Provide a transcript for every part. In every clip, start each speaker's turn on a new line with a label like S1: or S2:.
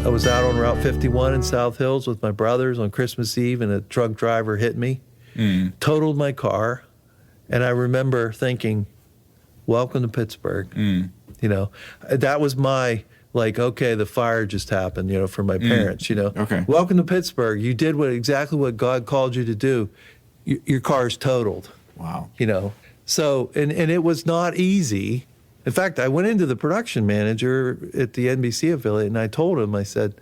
S1: I was out on Route 51 in South Hills with my brothers on Christmas Eve, and a drunk driver hit me, totaled my car, and I remember thinking, welcome to Pittsburgh. You know, that was my, like, okay, the fire just happened, you know, for my parents, you know.
S2: Okay.
S1: Welcome to Pittsburgh. You did exactly what God called you to do. Your car's totaled.
S2: Wow.
S1: You know. So, and it was not easy. In fact, I went into the production manager at the NBC affiliate, and I told him, I said,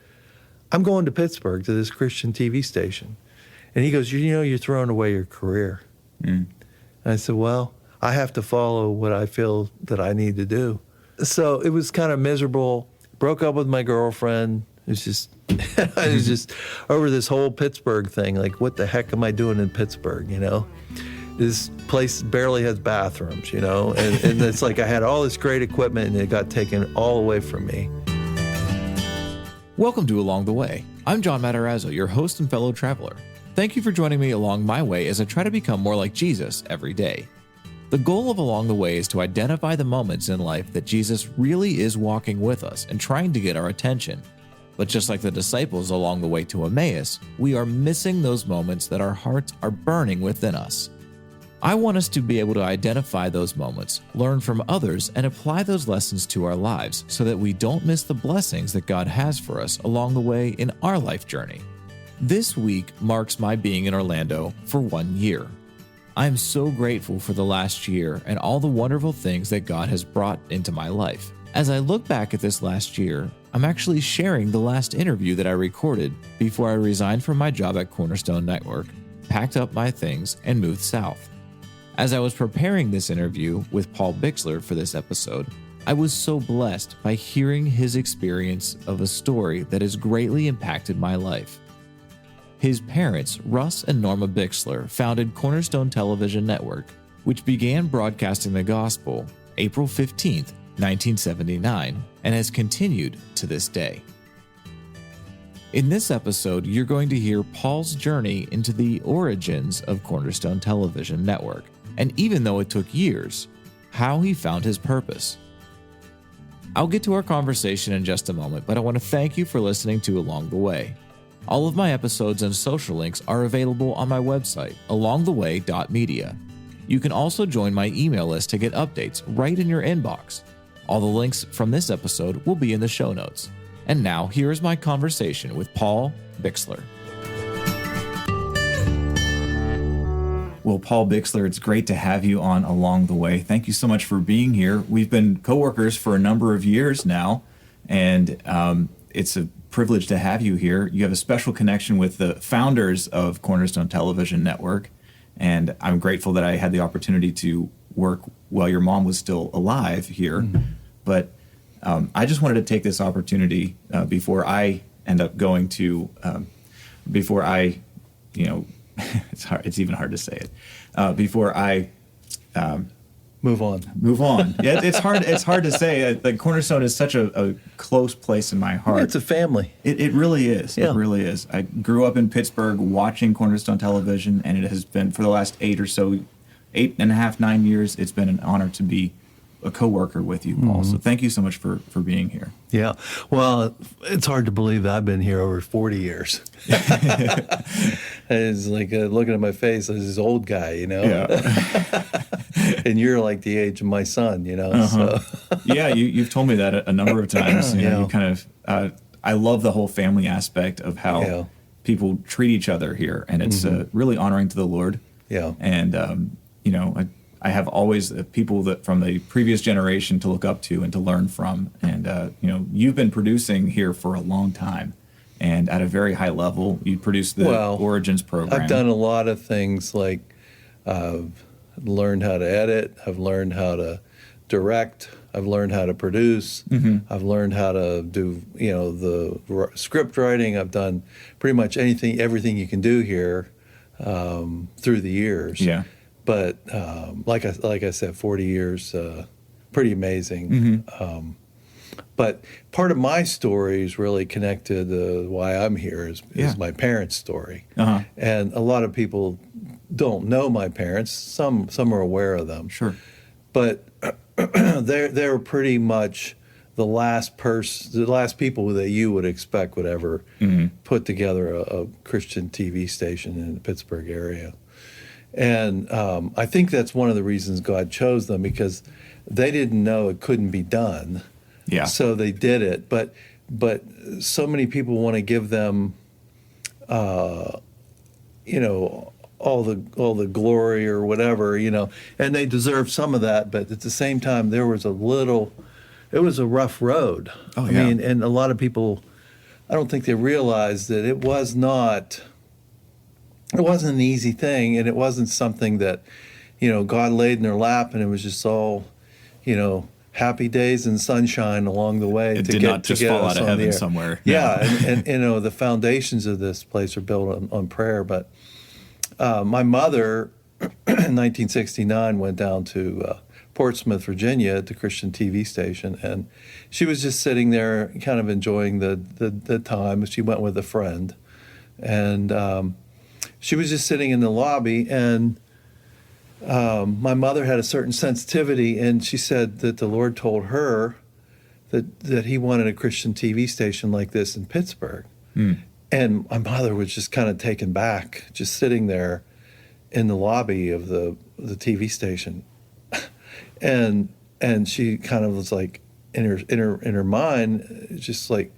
S1: I'm going to Pittsburgh to this Christian TV station. And he goes, you know, you're throwing away your career. And I said, well, I have to follow what I feel that I need to do. So it was kind of miserable. Broke up with my girlfriend. It was just, I was just over this whole Pittsburgh thing. Like, what the heck am I doing in Pittsburgh, you know? This place barely has bathrooms, you know? And it's like I had all this great equipment, and it got taken all away from me.
S3: Welcome to Along the Way. I'm John Matarazzo, your host and fellow traveler. Thank you for joining me along my way as I try to become more like Jesus every day. The goal of Along the Way is to identify the moments in life that Jesus really is walking with us and trying to get our attention. But just like the disciples along the way to Emmaus, we are missing those moments that our hearts are burning within us. I want us to be able to identify those moments, learn from others, and apply those lessons to our lives so that we don't miss the blessings that God has for us along the way in our life journey. This week marks my being in Orlando for 1 year. I am so grateful for the last year and all the wonderful things that God has brought into my life. As I look back at this last year, I'm actually sharing the last interview that I recorded before I resigned from my job at Cornerstone Network, packed up my things, and moved south. As I was preparing this interview with Paul Bixler for this episode, I was so blessed by hearing his experience of a story that has greatly impacted my life. His parents, Russ and Norma Bixler, founded Cornerstone Television Network, which began broadcasting the gospel April 15th, 1979, and has continued to this day. In this episode, you're going to hear Paul's journey into the origins of Cornerstone Television Network, and even though it took years, how he found his purpose. I'll get to our conversation in just a moment, but I want to thank you for listening to Along the Way. All of my episodes and social links are available on my website, alongtheway.media. You can also join my email list to get updates right in your inbox. All the links from this episode will be in the show notes. And now, here is my conversation with Paul Bixler.
S2: Well, Paul Bixler, it's great to have you on Along the Way. Thank you so much for being here. We've been coworkers for a number of years now, and it's a privilege to have you here. You have a special connection with the founders of Cornerstone Television Network, and I'm grateful that I had the opportunity to work while your mom was still alive here. But I just wanted to take this opportunity before I end up going to, before I, you know, it's hard. It's even hard to say it. Before I
S1: Move on.
S2: Yeah, it's hard. It's hard to say. The Cornerstone is such a close place in my heart.
S1: Yeah, it's a family.
S2: It really is.
S1: Yeah.
S2: It really is. I grew up in Pittsburgh watching Cornerstone Television, and it has been for the last 8.5, 9 years. It's been an honor to be a coworker with you, Paul. So thank you so much for being here.
S1: Yeah. Well, it's hard to believe that I've been here over 40 years. It's like looking at my face as this old guy, you know?
S2: Yeah.
S1: And you're like the age of my son, you know? So.
S2: Yeah, you've told me that a number of times. You know,
S1: Yeah.
S2: you kind of, I love the whole family aspect of how people treat each other here, and it's really honoring to the Lord.
S1: Yeah.
S2: And, you know, I have always people that from the previous generation to look up to and to learn from. And, you know, you've been producing here for a long time and at a very high level. You produced the Origins program.
S1: I've done a lot of things, like I've learned how to edit. I've learned how to direct. I've learned how to produce. I've learned how to do, you know, the script writing. I've done pretty much everything you can do here through the years.
S2: Yeah.
S1: But like I said, 40 years, pretty amazing. But part of my story is really connected to why I'm here is my parents' story. And a lot of people don't know my parents. Some are aware of them.
S2: Sure.
S1: But they're pretty much the last people that you would expect would ever put together a Christian TV station in the Pittsburgh area. And I think that's one of the reasons God chose them, because they didn't know it couldn't be done.
S2: Yeah.
S1: So they did it. But so many people want to give them, you know, all the glory or whatever, you know, and they deserve some of that. But at the same time, it was a rough road.
S2: Oh,
S1: I
S2: yeah.
S1: mean, and a lot of people, I don't think they realized that it wasn't an easy thing, and it wasn't something that, you know, God laid in their lap and it was just all, you know, happy days and sunshine along the way.
S2: It did not just fall out of heaven somewhere.
S1: Yeah, and you know, the foundations of this place are built on prayer. But my mother, in 1969, went down to Portsmouth, Virginia, at the Christian TV station, and she was just sitting there, kind of enjoying the time. She went with a friend, and she was just sitting in the lobby, and my mother had a certain sensitivity, and she said that the Lord told her that he wanted a Christian TV station like this in Pittsburgh. And my mother was just kind of taken back, just sitting there in the lobby of the TV station. and she kind of was like, in her mind, just like,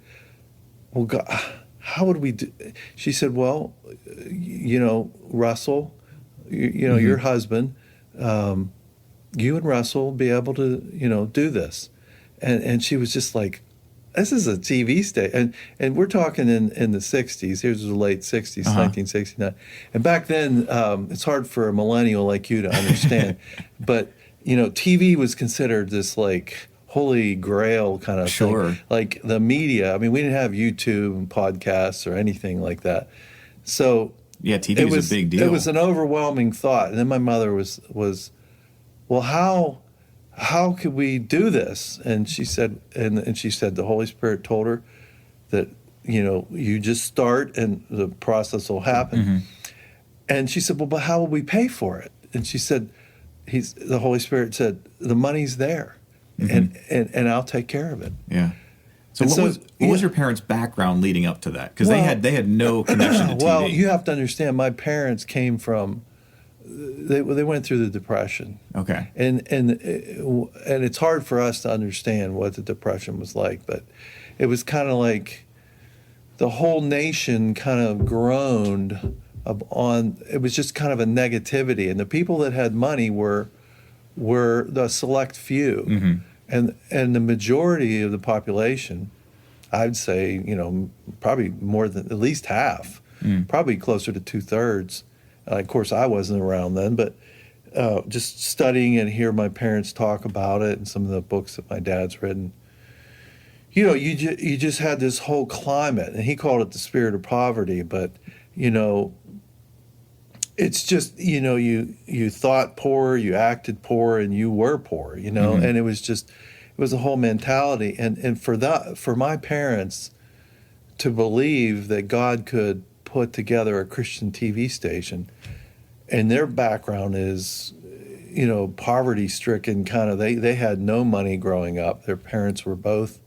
S1: well, God, how would we do? She said, well, you know, Russell, you know, your husband, you and Russell will be able to, you know, do this. And she was just like, this is a TV station. And we're talking in the 60s. Here's the late 60s, 1969. And back then, it's hard for a millennial like you to understand. But, you know, TV was considered this, like, holy grail kind of thing. Like the media. I mean, we didn't have YouTube and podcasts or anything like that. So
S2: yeah, TV was a big deal.
S1: It was an overwhelming thought. And then my mother was well, how could we do this? And she said, and she said the Holy Spirit told her that, you know, you just start and the process will happen. And she said, well, but how will we pay for it? And she said, the Holy Spirit said, the money's there, and I'll take care of it.
S2: Yeah. So what was your parents' background leading up to that? Because they had no connection to TV.
S1: Well, you have to understand, my parents came from, they went through the Depression.
S2: Okay.
S1: And it's hard for us to understand what the Depression was like, but it was kind of like the whole nation kind of groaned it was just kind of a negativity, and the people that had money were the select few. And the majority of the population, I'd say, you know, probably more than at least half, probably closer to 2/3. Of course, I wasn't around then, but just studying and hear my parents talk about it and some of the books that my dad's written, you know, you just had this whole climate, and he called it the spirit of poverty. But, you know, it's just, you know, you thought poor, you acted poor, and you were poor, you know, and it was a whole mentality. And for my parents to believe that God could put together a Christian TV station, and their background is, you know, poverty-stricken kind of, they had no money growing up. Their parents were both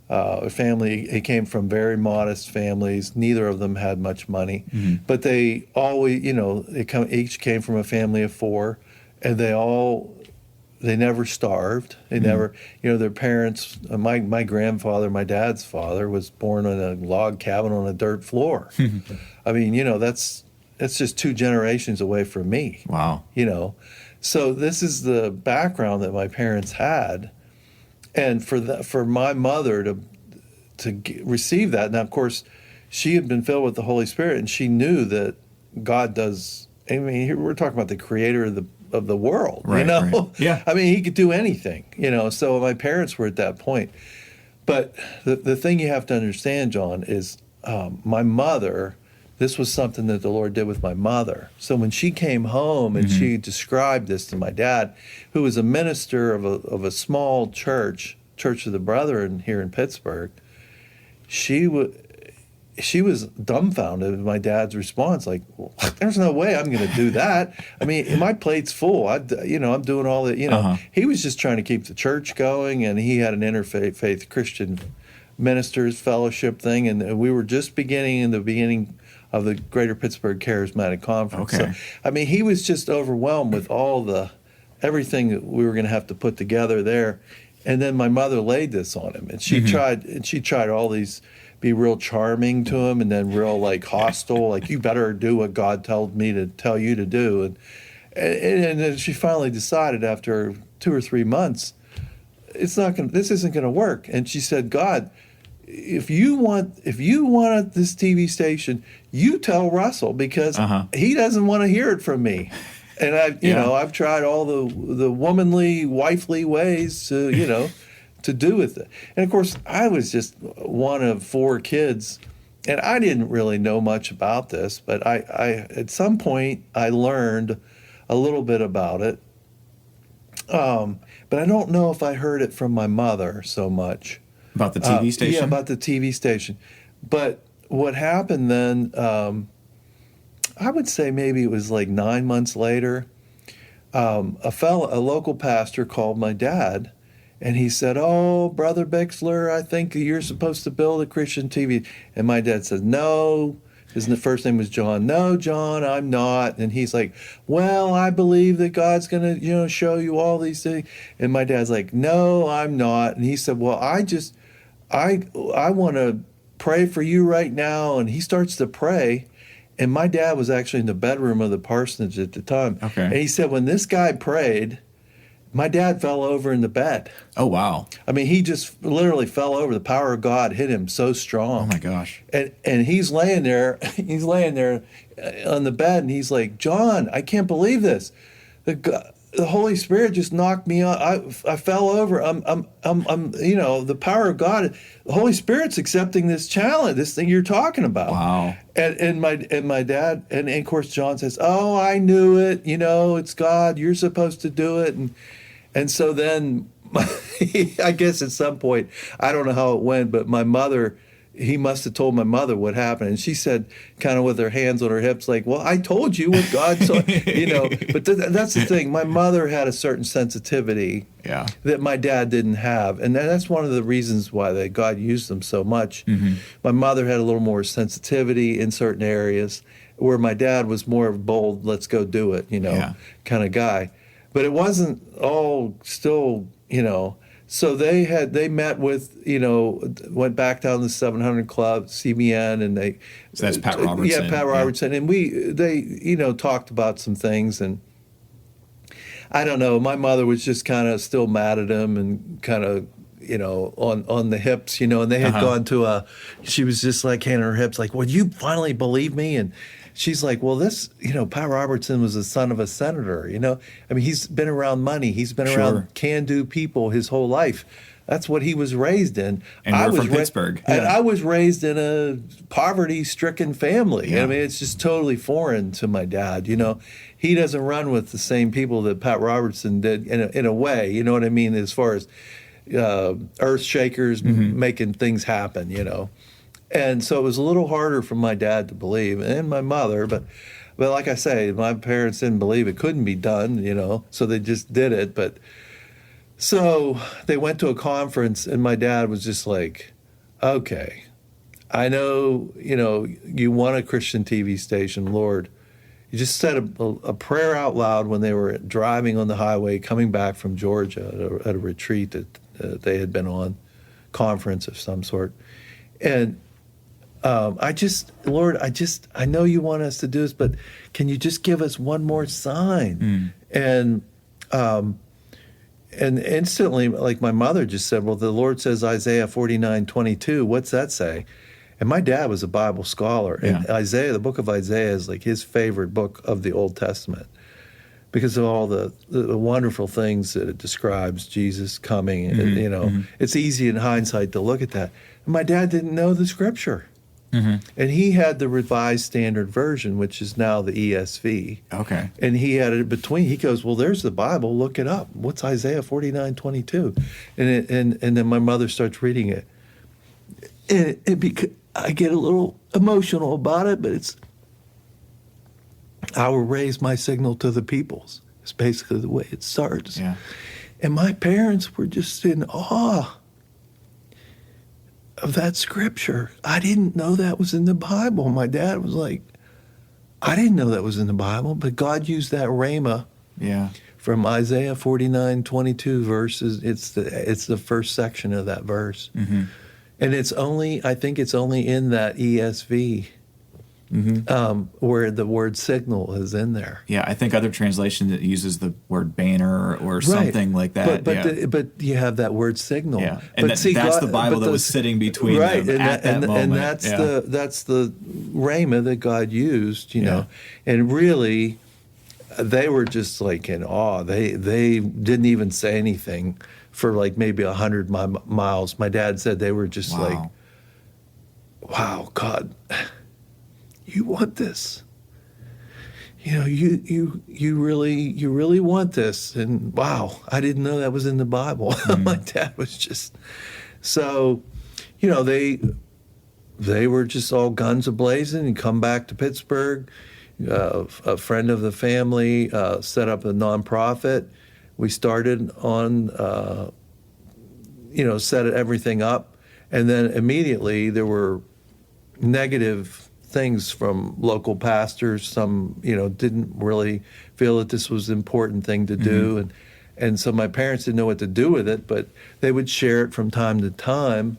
S1: a family. They came from very modest families. Neither of them had much money, but they always, you know, each came from a family of 4, and they never starved. They never, you know, their parents, my grandfather, my dad's father, was born in a log cabin on a dirt floor. I mean, you know, that's just 2 generations away from me.
S2: Wow.
S1: You know, so this is the background that my parents had. And for my mother to receive that, now of course, she had been filled with the Holy Spirit, and she knew that God does. I mean, here we're talking about the Creator of the world.
S2: Right,
S1: you know,
S2: right. Yeah.
S1: I mean, He could do anything. You know, so my parents were at that point. But the thing you have to understand, John, is my mother. This was something that the Lord did with my mother. So when she came home and she described this to my dad, who was a minister of a small church of the Brethren here in Pittsburgh, she would, she was dumbfounded at my dad's response. Like, well, there's no way I'm going to do that. I mean, my plate's full. I'm doing all that. He was just trying to keep the church going, and he had an interfaith Christian ministers fellowship thing, and we were just beginning of the Greater Pittsburgh Charismatic Conference.
S2: Okay.
S1: So, I mean, he was just overwhelmed with everything that we were going to have to put together there. And then my mother laid this on him, and she tried all these, be real charming to him, and then real like hostile, like, you better do what God told me to tell you to do. And then she finally decided after 2 or 3 months, this isn't going to work. And she said, God, if you want this TV station, you tell Russell, because he doesn't want to hear it from me. And I've tried all the womanly, wifely ways to do with it. And of course, I was just one of 4 kids, and I didn't really know much about this, but I at some point I learned a little bit about it. But I don't know if I heard it from my mother so much.
S2: About the TV station?
S1: Yeah, about the TV station. But what happened then, I would say maybe it was like 9 months later, a local pastor called my dad, and he said, "Oh, Brother Bixler, I think you're supposed to build a Christian TV." And my dad said, "No." His first name was John. "No, John, I'm not." And he's like, "Well, I believe that God's going to, show you all these things." And my dad's like, "No, I'm not." And he said, "Well, I want to pray for you right now." And he starts to pray. And my dad was actually in the bedroom of the parsonage at the time.
S2: Okay.
S1: And he said, when this guy prayed, my dad fell over in the bed.
S2: Oh, wow.
S1: I mean, he just literally fell over. The power of God hit him so strong.
S2: Oh, my gosh.
S1: And he's laying there on the bed, and he's like, "John, I can't believe this. The Holy Spirit just knocked me out. I fell over. The power of God. The Holy Spirit's accepting this challenge, this thing you're talking about."
S2: Wow.
S1: And my dad, and of course John says, "Oh, I knew it. It's God. You're supposed to do it." And so then, I guess at some point, I don't know how it went, but he must have told my mother what happened. And she said, kind of with her hands on her hips, like, "Well, I told you what God saw," But that's the thing. My mother had a certain sensitivity that my dad didn't have. And that's one of the reasons why God used them so much. Mm-hmm. My mother had a little more sensitivity in certain areas, where my dad was more bold, let's go do it, kind of guy. But it wasn't all still, So they met with, went back down to the 700 Club, CBN, and
S2: So that's Pat Robertson.
S1: Yeah, Pat Robertson. And they talked about some things, and I don't know, my mother was just kind of still mad at him and kind of, on the hips, and they had gone to she was just like handing her hips, like, "Well, you finally believe me?" And she's like, "Well, this, Pat Robertson was the son of a senator, I mean, he's been around money. He's been around can-do people his whole life. That's what he was raised in."
S2: And I was from Pittsburgh.
S1: And I was raised in a poverty-stricken family.
S2: Yeah.
S1: I mean, it's just totally foreign to my dad, He doesn't run with the same people that Pat Robertson did in a way, you know what I mean, as far as earth shakers making things happen, And so it was a little harder for my dad to believe, and my mother, but like I say, my parents didn't believe it couldn't be done, so they just did it. But so they went to a conference, and my dad was just like, "Okay, I know, you want a Christian TV station, Lord." He just said a prayer out loud when they were driving on the highway coming back from Georgia at a retreat that they had been on, conference of some sort. And Lord, I know you want us to do this, but can you just give us one more sign? And instantly, like my mother just said, "Well, the Lord says Isaiah 49:22. What's that say?" And my dad was a Bible scholar, and Isaiah, the book of Isaiah, is like his favorite book of the Old Testament because of all the wonderful things that it describes, Jesus coming. It's easy in hindsight to look at that. And my dad didn't know the scripture. And he had the Revised Standard Version, which is now the ESV.
S2: Okay.
S1: And he had it between. He goes, "Well, there's the Bible. Look it up. What's Isaiah 49:22?" And then my mother starts reading it. And I get a little emotional about it, but it's, I will raise my signal to the peoples. It's basically the way it starts.
S2: Yeah.
S1: And my parents were just in awe of that scripture. I didn't know that was in the Bible. My dad was like, I didn't know that was in the Bible, but God used that rhema
S2: Yeah.
S1: from Isaiah 49:22 verses. It's the first section of that verse.
S2: Mm-hmm.
S1: And I think it's only in that ESV where the word signal is in there.
S2: Yeah, I think other translation that uses the word banner or something like that.
S1: But you have that word signal.
S2: Yeah, and
S1: but
S2: that's the Bible that was sitting between them at that moment.
S1: And that's the rhema that God used, you know. And really, they were just like in awe. They didn't even say anything for like maybe 100 miles. My dad said they were just like, wow, God, you want this. You know, you really want this. And wow, I didn't know that was in the Bible. My dad was just so, you know, they were just all guns a-blazing and come back to Pittsburgh. A friend of the family set up a nonprofit. We started on, set everything up. And then immediately there were negative things from local pastors. Some, didn't really feel that this was an important thing to do. And so my parents didn't know what to do with it, but they would share it from time to time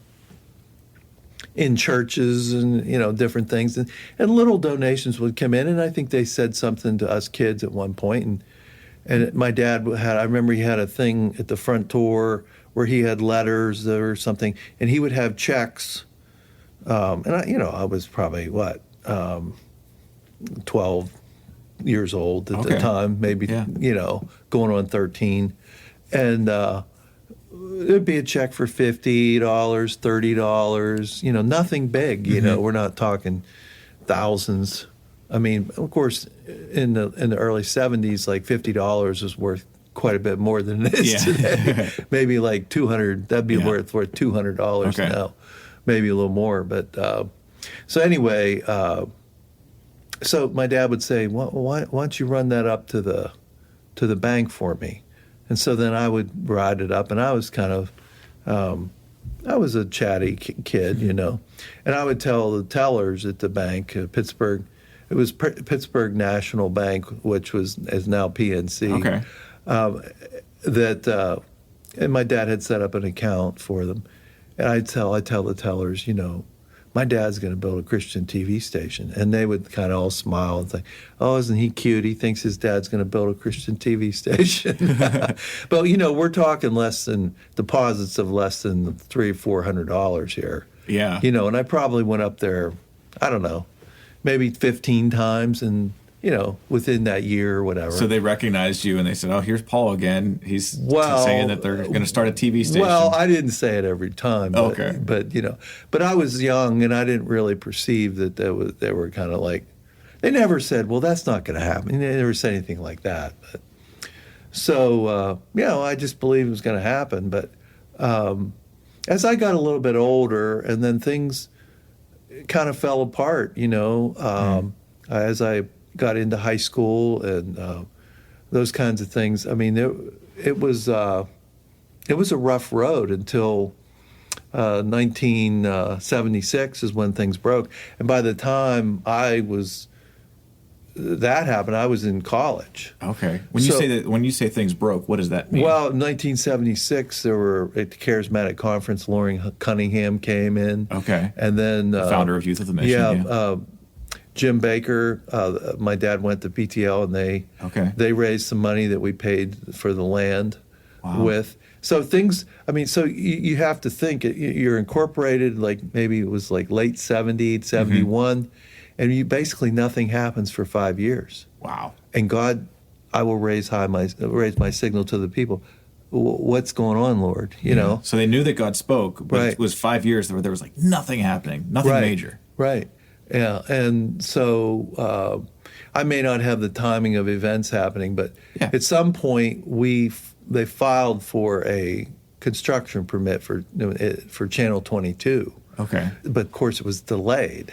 S1: in churches and, different things. And little donations would come in. And I think they said something to us kids at one point. And my dad I remember he had a thing at the front door where he had letters or something, and he would have checks. And I was probably 12 years old at the time, maybe, going on 13. And it'd be a check for $50, $30, nothing big, we're not talking thousands. I mean, of course, in the early 70s, like $50 was worth quite a bit more than it is today. Maybe like $200, that'd be worth $200 now. Maybe a little more, but so anyway, so my dad would say, why don't you run that up to the bank for me? And so then I would ride it up, and I was kind of, I was a chatty kid, and I would tell the tellers at the bank, Pittsburgh, it was Pittsburgh National Bank, which is now PNC, and my dad had set up an account for them. And I tell the tellers, my dad's going to build a Christian TV station. And they would kind of all smile and think, oh, isn't he cute? He thinks his dad's going to build a Christian TV station. But, we're talking deposits of less than $300 or $400 here.
S2: Yeah.
S1: And I probably went up there, I don't know, maybe 15 times and, within that year or whatever.
S2: So they recognized you and they said, oh, here's Paul again. He's saying that they're going to start a TV station.
S1: Well, I didn't say it every time. But, but I was young and I didn't really perceive that they were kind of like, they never said, well, that's not going to happen. They never said anything like that. But, so, I just believed it was going to happen. But as I got a little bit older and then things kind of fell apart, as I got into high school and those kinds of things. I mean, it was a rough road until 1976 is when things broke. And by the time that happened, I was in college.
S2: Okay. When you say things broke, what does that mean?
S1: Well, in 1976, there were at the Charismatic Conference, Loring Cunningham came in.
S2: Okay.
S1: And then
S2: the founder of Youth of the Mission.
S1: Yeah. Jim Baker, my dad went to PTL, and they raised some money that we paid for the land with. So things, so you have to think, you're incorporated, like maybe it was like late 70, 71, and basically nothing happens for 5 years.
S2: Wow.
S1: And God, I will raise my signal to the people. What's going on, Lord? You know?
S2: So they knew that God spoke, but it was 5 years where there was like nothing happening, nothing major.
S1: Right. Yeah, and so I may not have the timing of events happening, but at some point they filed for a construction permit for Channel 22.
S2: Okay.
S1: But of course, it was delayed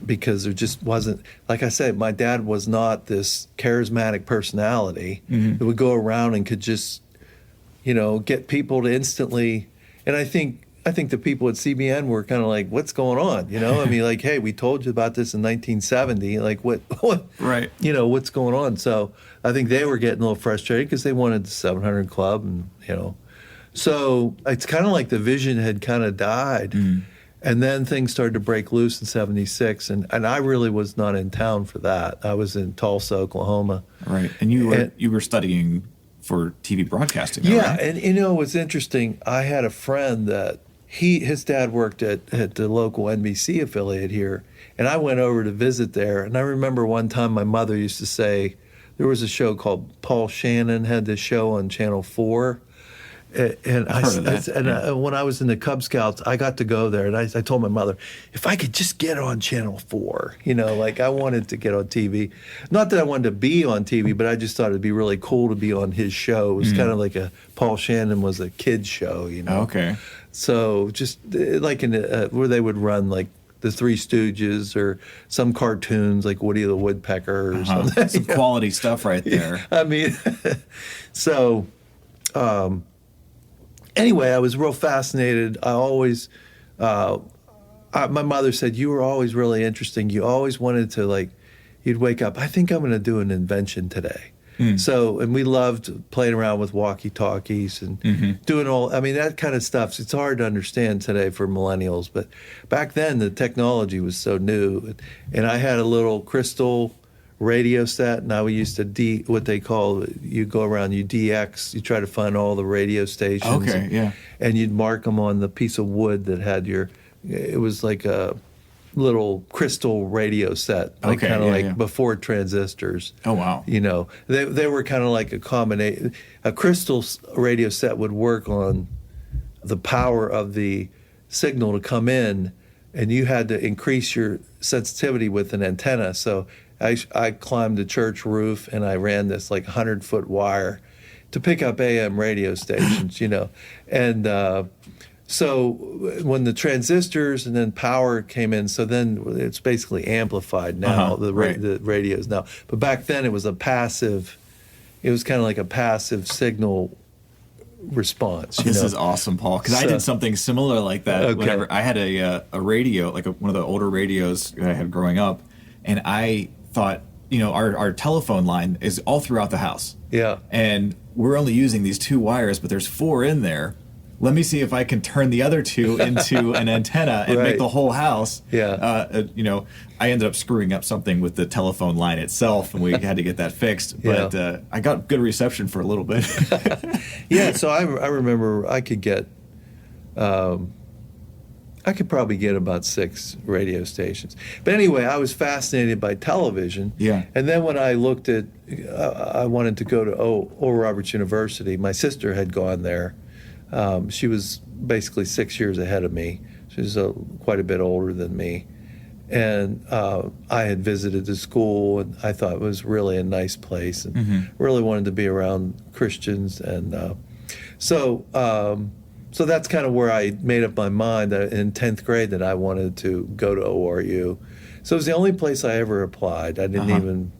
S1: because there just wasn't, like I said, my dad was not this charismatic personality that would go around and could just, get people to instantly. And I think the people at CBN were kind of like, what's going on? I mean, like, hey, we told you about this in 1970. Like, what
S2: Right.
S1: what's going on? So I think they were getting a little frustrated because they wanted the 700 Club, and, So it's kind of like the vision had kind of died. And then things started to break loose in 76. And I really was not in town for that. I was in Tulsa, Oklahoma.
S2: Right. And you were studying for TV broadcasting, though,
S1: yeah,
S2: right?
S1: and it was interesting. I had a friend that his dad worked at the local NBC affiliate here, and I went over to visit there. And I remember one time my mother used to say, there was a show called Paul Shannon had this show on Channel 4. And when I was in the Cub Scouts, I got to go there, and I told my mother, if I could just get on Channel 4, like I wanted to get on TV. Not that I wanted to be on TV, but I just thought it'd be really cool to be on his show. It was kind of like Paul Shannon was a kid's show,
S2: Okay.
S1: So just like in where they would run like the Three Stooges or some cartoons like Woody the Woodpecker or something.
S2: Some quality stuff right there.
S1: I mean, so anyway, I was real fascinated. I always, my mother said, you were always really interesting. You always wanted to you'd wake up, I think I'm going to do an invention today. So, and we loved playing around with walkie-talkies and doing that kind of stuff. It's hard to understand today for millennials, but back then the technology was so new. And I had a little crystal radio set, and I used to what they call, you go around, you DX, you try to find all the radio stations.
S2: Okay, yeah.
S1: And you'd mark them on the piece of wood that had it was like a little crystal radio set, before transistors.
S2: Oh, wow.
S1: They were kind of like a combination. A crystal radio set would work on the power of the signal to come in, and you had to increase your sensitivity with an antenna. So I climbed the church roof, and I ran this 100-foot wire to pick up AM radio stations, and so when the transistors and then power came in, so then it's basically amplified now, the radios now. But back then it was kind of like a passive signal response.
S2: This is awesome, Paul, because I did something similar like that.
S1: Okay.
S2: Whenever I had a radio, one of the older radios that I had growing up, and I thought, our telephone line is all throughout the house.
S1: Yeah.
S2: And we're only using these 2 wires, but there's 4 in there. Let me see if I can turn the other 2 into an antenna and make the whole house.
S1: Yeah.
S2: I ended up screwing up something with the telephone line itself, and we had to get that fixed. But I got good reception for a little bit.
S1: Yeah. So I remember I could get, I could probably get about 6 radio stations. But anyway, I was fascinated by television.
S2: Yeah.
S1: And then when I looked at, I wanted to go to Oral Roberts University. My sister had gone there. She was basically 6 years ahead of me. She was quite a bit older than me. And I had visited the school, and I thought it was really a nice place, and really wanted to be around Christians. And so that's kind of where I made up my mind in 10th grade that I wanted to go to ORU. So it was the only place I ever applied. I didn't even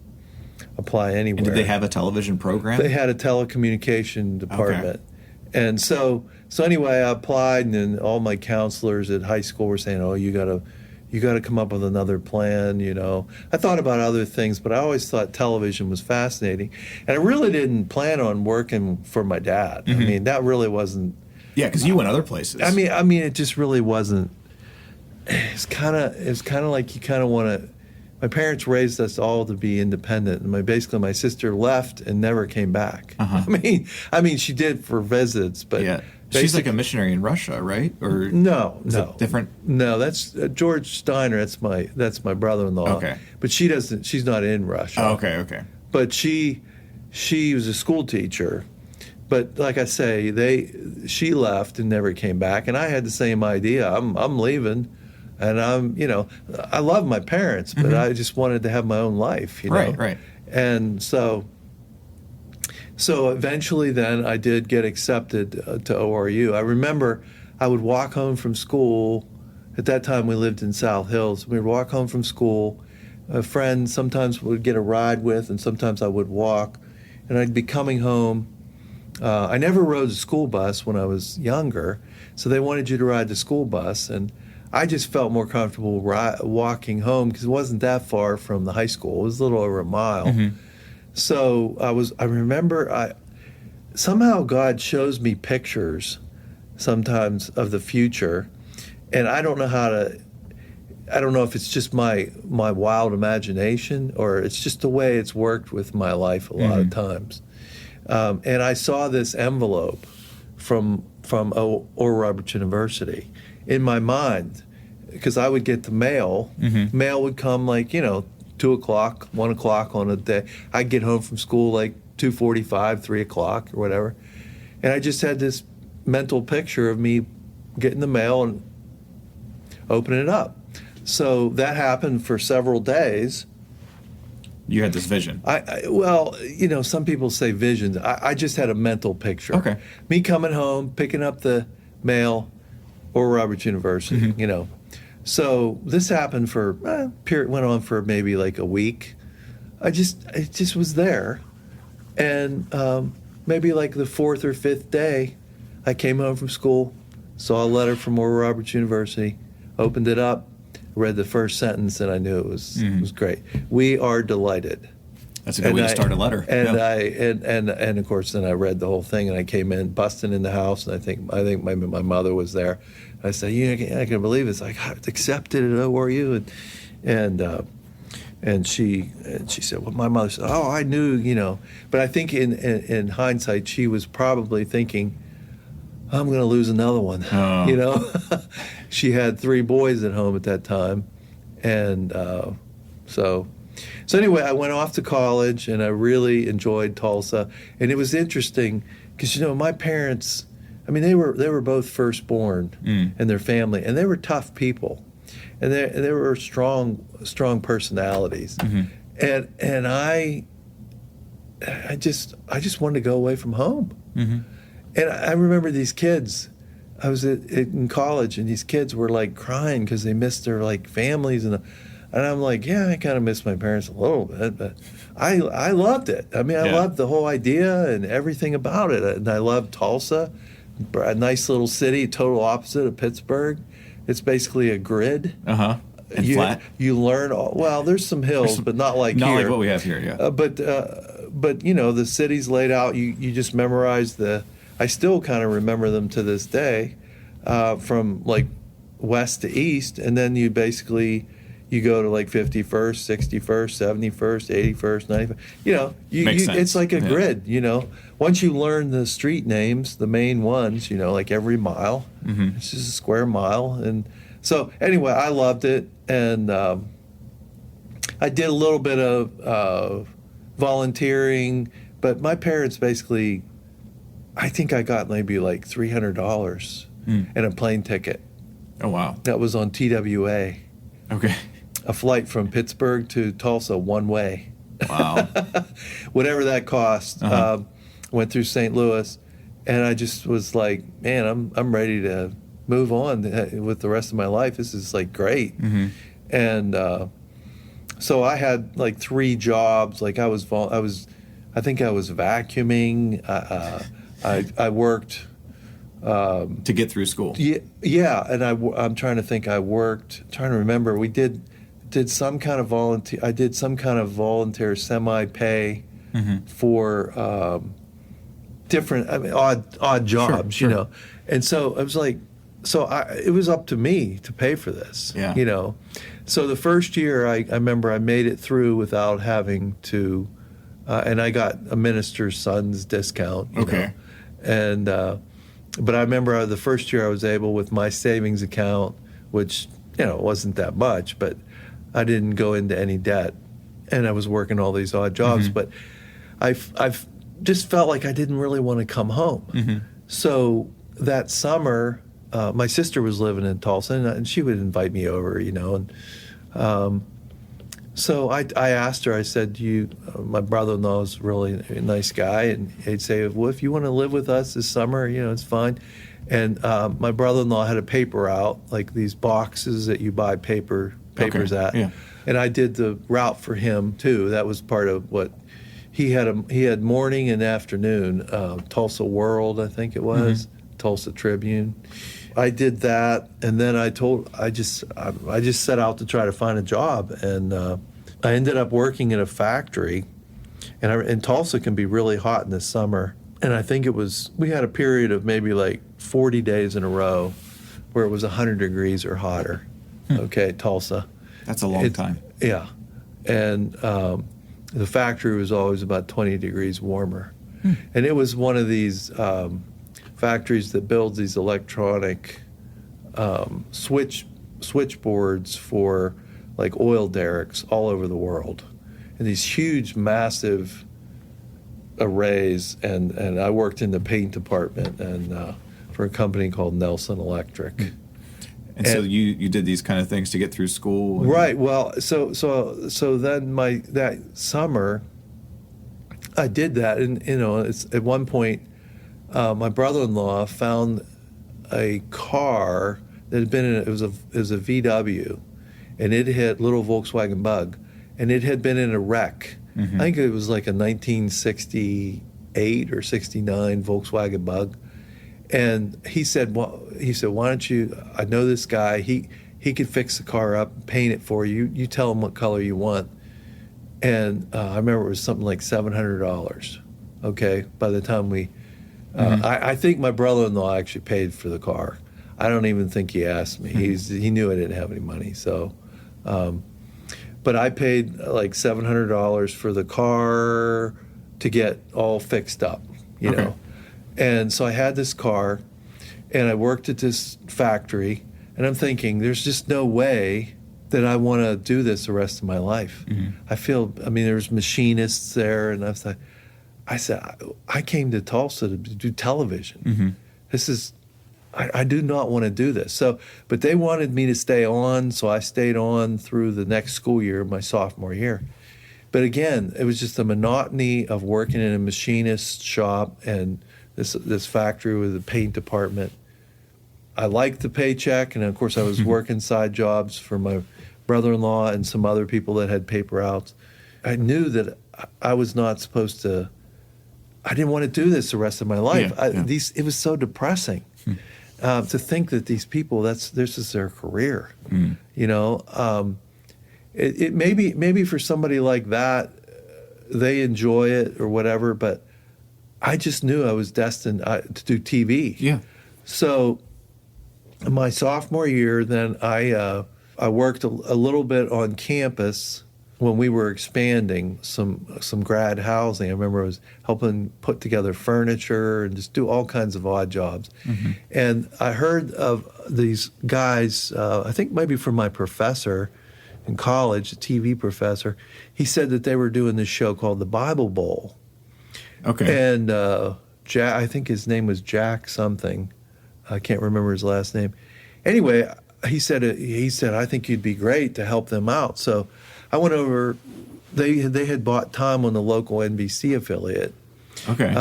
S1: apply anywhere.
S2: And did they have a television program?
S1: They had a telecommunication department. Okay. And so anyway, I applied, and then all my counselors at high school were saying, "Oh, you got to come up with another plan." I thought about other things, but I always thought television was fascinating, and I really didn't plan on working for my dad. I mean, that really wasn't.
S2: Yeah, because you went other places.
S1: I mean, it just really wasn't. It's kind of like you kind of want to. My parents raised us all to be independent, and my sister left and never came back. I mean, she did for visits, but
S2: yeah, she's like a missionary in Russia, right? Or
S1: no,
S2: different.
S1: No, that's George Steiner. That's my brother-in-law.
S2: Okay,
S1: but she doesn't. She's not in Russia.
S2: Oh, okay.
S1: But she was a school teacher. But like I say, she left and never came back, and I had the same idea. I'm leaving. And I love my parents, but I just wanted to have my own life,
S2: Right.
S1: And so eventually then I did get accepted to ORU. I remember I would walk home from school At that time, we lived in South Hills. We would walk home from school. A friend sometimes would get a ride with, and sometimes I would walk. And I'd be coming home. I never rode a school bus when I was younger, so they wanted you to ride the school bus. And I just felt more comfortable walking home because it wasn't that far from the high school. It was a little over a mile. So I remember somehow God shows me pictures sometimes of the future, and I don't know if it's just my wild imagination or it's just the way it's worked with my life a lot of times. And I saw this envelope from Oral Roberts University in my mind, because I would get the mail. Mail would come 2 o'clock, 1 o'clock on a day. I'd get home from school 2:45, 3 o'clock or whatever. And I just had this mental picture of me getting the mail and opening it up. So that happened for several days.
S2: You had this vision.
S1: Well, some people say visions. I just had a mental picture.
S2: Okay.
S1: Me coming home, picking up the mail, or Roberts University, So this happened went on for maybe a week. It just was there. And maybe the fourth or fifth day, I came home from school, saw a letter from Oral Roberts University, opened it up, read the first sentence, and I knew it was great. We are delighted.
S2: That's a good way to start a letter.
S1: And and of course then I read the whole thing, and I came in busting in the house, and I think my mother was there. I said, I can't believe it. It's I accepted it. Who are you? And she said, well, my mother said, oh, I knew, But I think in hindsight, she was probably thinking, I'm going to lose another one.
S2: Oh.
S1: She had 3 boys at home at that time, and so anyway, I went off to college, and I really enjoyed Tulsa, and it was interesting because my parents, they were both firstborn in their family, and they were tough people, and they were strong personalities, and I just wanted to go away from home, and I remember these kids. I was in college, and these kids were crying because they missed their families, and I'm yeah, I kind of miss my parents a little bit, but I loved it. I loved the whole idea and everything about it, and I loved Tulsa, a nice little city, total opposite of Pittsburgh. It's basically a grid.
S2: And flat.
S1: You learn there's some hills, but not like
S2: not
S1: here.
S2: like what we have here. Yeah.
S1: But the city's laid out. You just memorize I still kind of remember them to this day, from west to east, and then you go to 51st, 61st, 71st, 81st, 95th. It's like a grid. Once you learn the street names, the main ones, every mile, it's just a square mile, and so anyway, I loved it, and I did a little bit of volunteering, but my parents basically. I think I got maybe $300 and a plane ticket.
S2: Oh, wow.
S1: That was on TWA.
S2: Okay.
S1: A flight from Pittsburgh to Tulsa one way.
S2: Wow.
S1: Whatever that cost. Went through St. Louis, and I just was man, I'm ready to move on with the rest of my life. This is great. And so I had 3 jobs. I think I was vacuuming. I worked
S2: to get through school.
S1: Yeah, and I'm trying to think. Trying to remember. We did some kind of volunteer. I did some kind of volunteer semi-pay for different, odd jobs,
S2: Sure.
S1: And so I was it was up to me to pay for this,
S2: Yeah.
S1: So the first year, I remember I made it through without having to, and I got a minister's son's discount.
S2: Okay.
S1: And but I remember the first year I was able, with my savings account, which wasn't that much, but I didn't go into any debt, and I was working all these odd jobs. But I've just felt like I didn't really want to come home. So that summer, my sister was living in Tulsa, and she would invite me over, and so I asked her. I said, my brother-in-law is really a nice guy, and he'd say, well, if you want to live with us this summer, it's fine. And my brother-in-law had a paper route, like these boxes that you buy papers
S2: Okay,
S1: at.
S2: yeah.
S1: And I did the route for him too. That was part of what he had. He had morning and afternoon. Tulsa World, I think it was, Tulsa Tribune. I did that, and then I just set out to try to find a job, and I ended up working in a factory. And Tulsa can be really hot in the summer. And I think we had a period of maybe like 40 days in a row where it was 100 degrees or hotter. Okay, Tulsa.
S2: That's a long time.
S1: Yeah. And the factory was always about 20 degrees warmer. And it was one of these factories that builds these electronic switchboards for like oil derricks all over the world. And these huge, massive arrays, and I worked in the paint department and for a company called Nelson Electric.
S2: And so you did these kind of things to get through school?
S1: Right. Well, so then that summer, I did that, and it's at one point, my brother-in-law found a car that had been it was a VW, and it had little Volkswagen Bug, and it had been in a wreck. I think it was like a 1968 or 69 Volkswagen Bug. And he said, why don't you, I know this guy, he could fix the car up, paint it for you. You tell him what color you want. And I remember it was something like $700, okay, by the time I think my brother-in-law actually paid for the car. I don't even think he asked me. He knew I didn't have any money, so. But I paid like $700 for the car to get all fixed up, you know. And so I had this car, and I worked at this factory, and I'm thinking, there's just no way that I want to do this the rest of my life. There's machinists there, and I said, I came to Tulsa to do television. This is, I do not want to do this. So, but they wanted me to stay on, so I stayed on through the next school year, my sophomore year. But again, it was just the monotony of working in a machinist shop and this factory with a paint department. I liked the paycheck, and of course I was working side jobs for my brother-in-law and some other people that had paper routes. I knew that I was not supposed to, I didn't want to do this the rest of my life. It was so depressing to think that these people, this is their career. It maybe for somebody like that, they enjoy it or whatever, but I just knew I was destined to do TV.
S2: Yeah.
S1: So my sophomore year, then I worked a little bit on campus when we were expanding some grad housing. I remember I was helping put together furniture and just do all kinds of odd jobs. And I heard of these guys, I think maybe from my professor in college, a TV professor. He said that they were doing this show called The Bible Bowl.
S2: Okay.
S1: And Jack, I think his name was Jack something. I can't remember his last name. Anyway, he said, I think you'd be great to help them out. So I went over. They had bought time on the local NBC affiliate.
S2: Okay.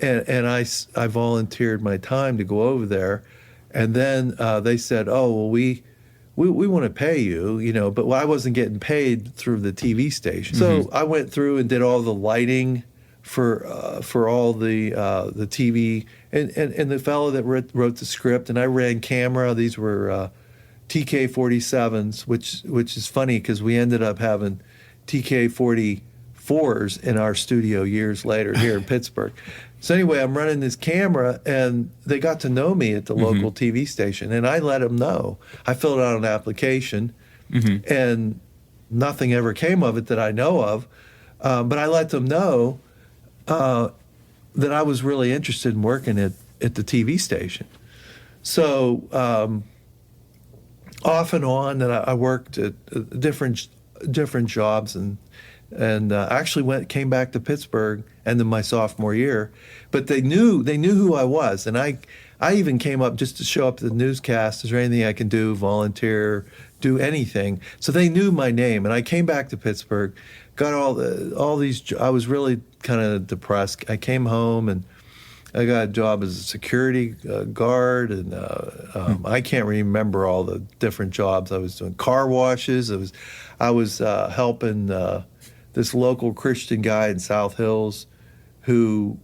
S1: And I volunteered my time to go over there, and then they said, oh well, we want to pay you, but I wasn't getting paid through the TV station. So I went through and did all the lighting for all the TV, and the fellow that wrote the script, and I ran camera. These were TK-47s, which is funny because we ended up having TK-44s in our studio years later here in Pittsburgh. So anyway, I'm running this camera, and they got to know me at the local TV station, and I let them know. I filled out an application, and nothing ever came of it that I know of, but I let them know that I was really interested in working at the TV station. So off and on, that I worked at different jobs, and actually came back to Pittsburgh end of my sophomore year. But they knew who I was, and I even came up just to show up to the newscast. Is there anything I can do? Volunteer, do anything. So they knew my name, and I came back to Pittsburgh, got all these. I was really kind of depressed. I came home, and I got a job as a security guard, and I can't remember all the different jobs I was doing. Car washes. I was helping this local Christian guy in South Hills who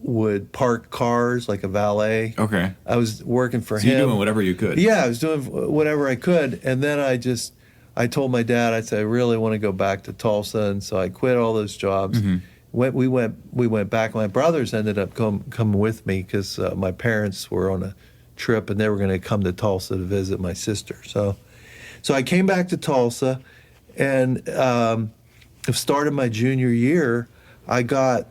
S1: would park cars like a valet.
S2: Okay.
S1: I was working for
S2: So
S1: him.
S2: you're doing whatever you could.
S1: Yeah, I was doing whatever I could, and then I told my dad, I said, I really want to go back to Tulsa, and so I quit all those jobs. We went back. My brothers ended up coming with me because my parents were on a trip and they were going to come to Tulsa to visit my sister. So I came back to Tulsa, and started my junior year. I got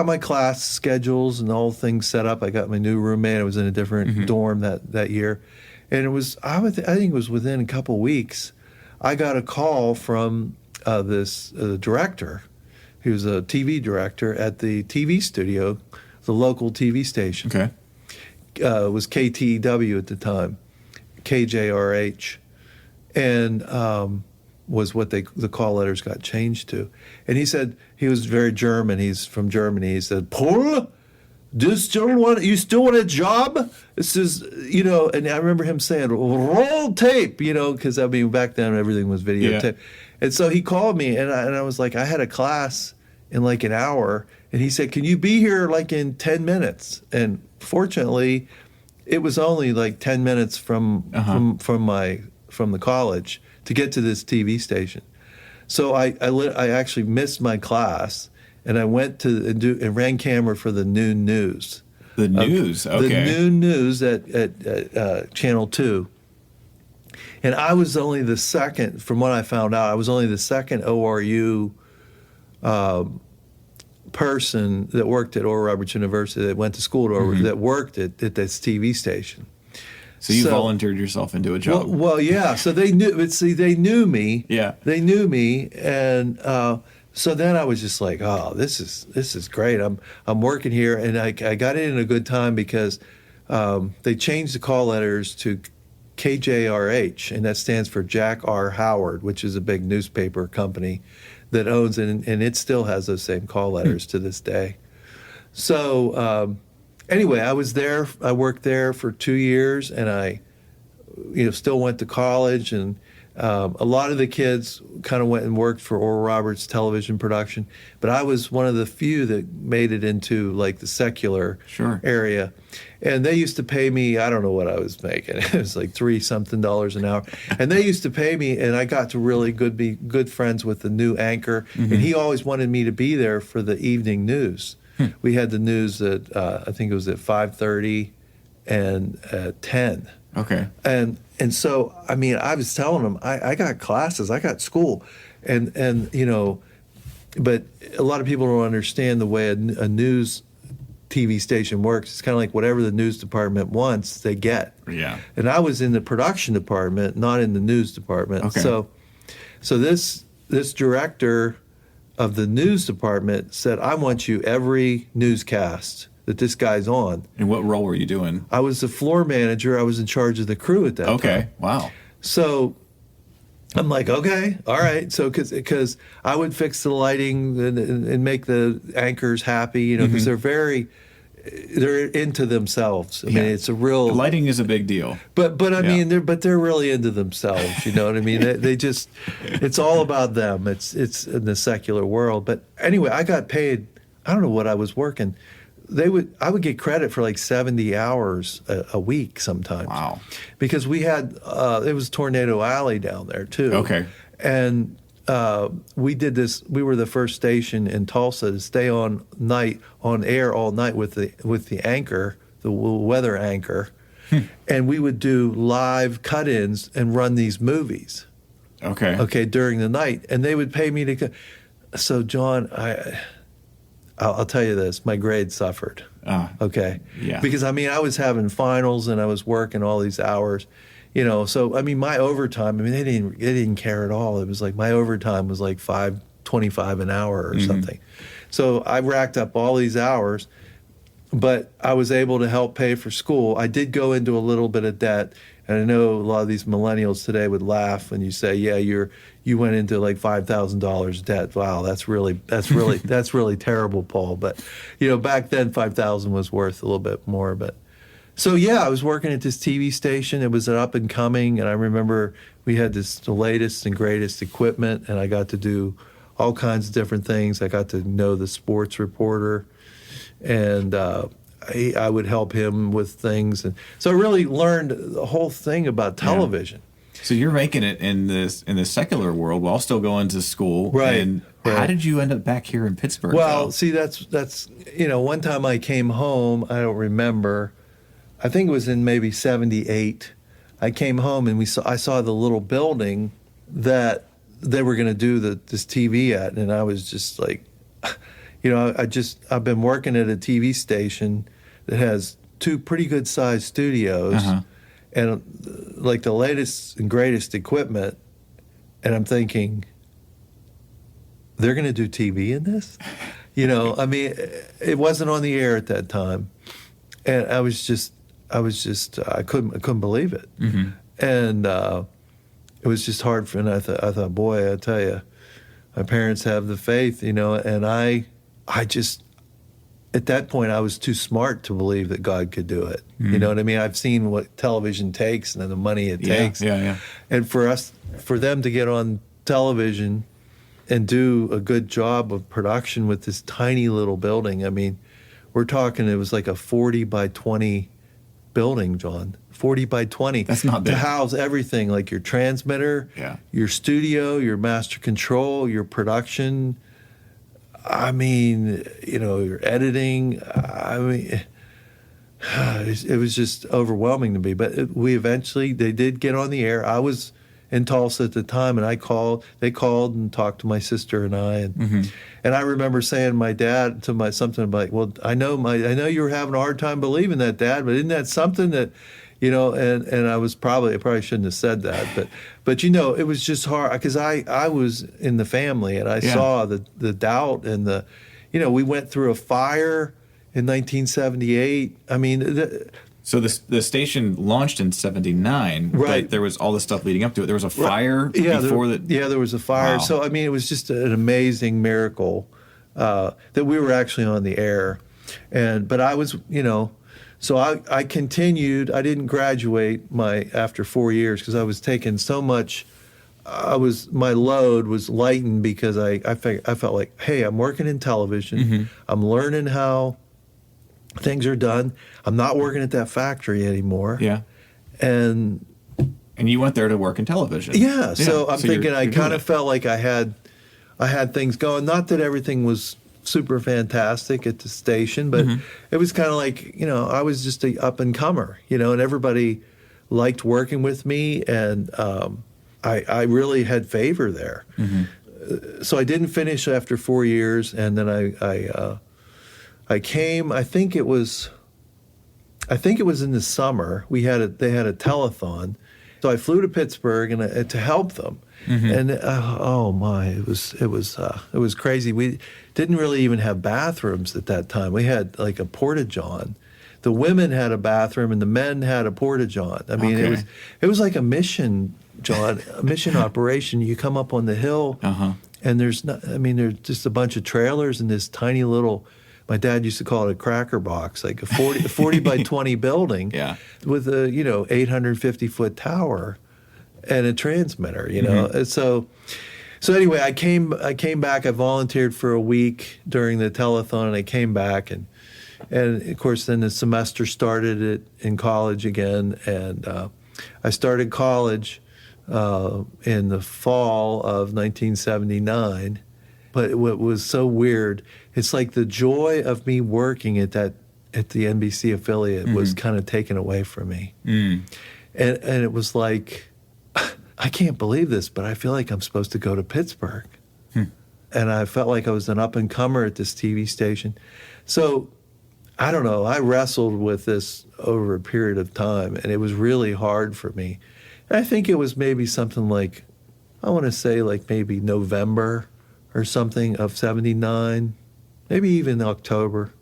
S1: my class schedules and all things set up. I got my new roommate. I was in a different dorm that year, and it was I think it was within a couple weeks, I got a call from this director. He was a TV director at the TV studio, the local TV station.
S2: Okay.
S1: It was KTEW at the time, KJRH, and was what the call letters got changed to. And he said, he was very German. He's from Germany. He said, Paul, you still want a job? This is, and I remember him saying, roll tape, because I mean, back then everything was videotape.
S2: Yeah.
S1: And so he called me, and I was like, I had a class in like an hour, and he said, can you be here like in 10 minutes? And fortunately, it was only like 10 minutes from the college to get to this TV station. So I actually missed my class, and I went to and ran camera for the noon news.
S2: The news, okay.
S1: The noon news at Channel 2. And I was only the second, from what I found out, I was only the second ORU person that worked at Oral Roberts University, that went to school at Oral, that worked at this TV station.
S2: So you volunteered yourself into a job.
S1: Well, yeah. So they knew. But see, they knew me.
S2: Yeah.
S1: They knew me, and so then I was just like, oh, this is great. I'm working here, and I got in a good time because they changed the call letters to KJRH, and that stands for Jack R. Howard, which is a big newspaper company that owns it, and it still has those same call letters to this day. So anyway, I was there. I worked there for 2 years, and I, still went to college. And a lot of the kids kind of went and worked for Oral Roberts television production, but I was one of the few that made it into like the secular area. And they used to pay me, I don't know what I was making. It was like $3-something an hour. And they used to pay me, and I got to really be good friends with the new anchor. And he always wanted me to be there for the evening news. We had the news at, I think it was at 5:30 and at 10.
S2: Okay.
S1: And so, I mean, I was telling them, I got classes, I got school. And but a lot of people don't understand the way a news TV station works. It's kind of like whatever the news department wants, they get.
S2: Yeah.
S1: And I was in the production department, not in the news department.
S2: Okay.
S1: So this director of the news department said, I want you every newscast that this guy's on.
S2: And what role were you doing?
S1: I was the floor manager. I was in charge of the crew at that time.
S2: Okay. Wow.
S1: So I'm like, okay, all right. So because I would fix the lighting and make the anchors happy, because they're into themselves. I mean, it's a real
S2: lighting is a big deal.
S1: But I mean, they're really into themselves. You know what I mean? They just, it's all about them. It's in the secular world. But anyway, I got paid. I don't know what I was working. I would get credit for like 70 hours a week sometimes.
S2: Wow.
S1: Because we had it was Tornado Alley down there too.
S2: Okay.
S1: And we did this. We were the first station in Tulsa to stay on air all night with the anchor, the weather anchor, and we would do live cut-ins and run these movies.
S2: Okay.
S1: During the night, and they would pay me to. So John, I'll tell you this: my grades suffered. Okay.
S2: Yeah.
S1: Because I mean, I was having finals and I was working all these hours. So I mean, my overtime. I mean, they didn't care at all. It was like my overtime was like $5.25 an hour or something. So I racked up all these hours, but I was able to help pay for school. I did go into a little bit of debt, And I know a lot of these millennials today would laugh when you say, "Yeah, you went into like $5,000 debt." Wow, that's really that's really terrible, Paul. But back then 5,000 was worth a little bit more. But so yeah, I was working at this TV station. It was an up and coming, and I remember we had the latest and greatest equipment, and I got to do all kinds of different things. I got to know the sports reporter, and I would help him with things, and so I really learned the whole thing about television.
S2: Yeah. So you're making it in the secular world while still going to school,
S1: right?
S2: And how did you end up back here in Pittsburgh?
S1: Well, see, that's one time I came home. I don't remember. I think it was in maybe '78. I came home and I saw the little building that they were going to do this TV at, and I was just like, I've been working at a TV station that has 2 pretty good sized studios, and like the latest and greatest equipment, and I'm thinking, they're going to do TV in this? I mean, it wasn't on the air at that time, and I couldn't believe it, and it was just hard and I thought, boy, I tell you, my parents have the faith, and I just, at that point, I was too smart to believe that God could do it. You know what I mean? I've seen what television takes and the money it takes.
S2: Yeah.
S1: And for them to get on television and do a good job of production with this tiny little building, I mean, we're talking, it was like a 40 by 20 building, John. 40 by 20.
S2: That's not big.
S1: To house everything, like your transmitter, your studio, your master control, your production. I mean, your editing. I mean, it was just overwhelming to me. But they did get on the air. I was in Tulsa at the time, and they called and talked to my sister and I, and I remember saying to my dad something like, "Well, I know you were having a hard time believing that, Dad, but isn't that something that, and I probably shouldn't have said that, but it was just hard because I was in the family and I saw the doubt and we went through a fire in 1978. I mean,
S2: so the station launched in '79,
S1: right?
S2: But there was all this stuff leading up to it. There was a fire before that.
S1: Yeah, there was a fire.
S2: Wow.
S1: So I mean, it was just an amazing miracle that we were actually on the air, but I was, So I continued. I didn't graduate after 4 years because I was taking so much. My load was lightened because I felt like, hey, I'm working in television. I'm learning how things are done. I'm not working at that factory anymore.
S2: Yeah.
S1: And
S2: you went there to work in television.
S1: Yeah. So I'm thinking
S2: you're
S1: I kind of felt like I had things going. Not that everything was super fantastic at the station, but it was kind of like, I was just a up and comer, and everybody liked working with me, and I really had favor there. So I didn't finish after 4 years, and then I came. I think it was in the summer. They had a telethon, so I flew to Pittsburgh and to help them. And oh my, it was crazy. We didn't really even have bathrooms at that time. We had like a porta-john. The women had a bathroom and the men had a porta-john. I mean, it was like a mission, John, a mission operation. You come up on the hill, and there's just a bunch of trailers in this tiny little. My dad used to call it a cracker box, like a 40 by 20 building, with a 850-foot tower and a transmitter, And so anyway, I came back. I volunteered for a week during the telethon, and I came back, and of course then the semester started in college again, and I started college in the fall of 1979. But what was so weird, it's like the joy of me working at the NBC affiliate was kind of taken away from me, and it was like, I can't believe this, but I feel like I'm supposed to go to Pittsburgh. And I felt like I was an up-and-comer at this TV station. So, I don't know, I wrestled with this over a period of time, and it was really hard for me. And I think it was maybe something like, I want to say like maybe November or something of '79, maybe even October.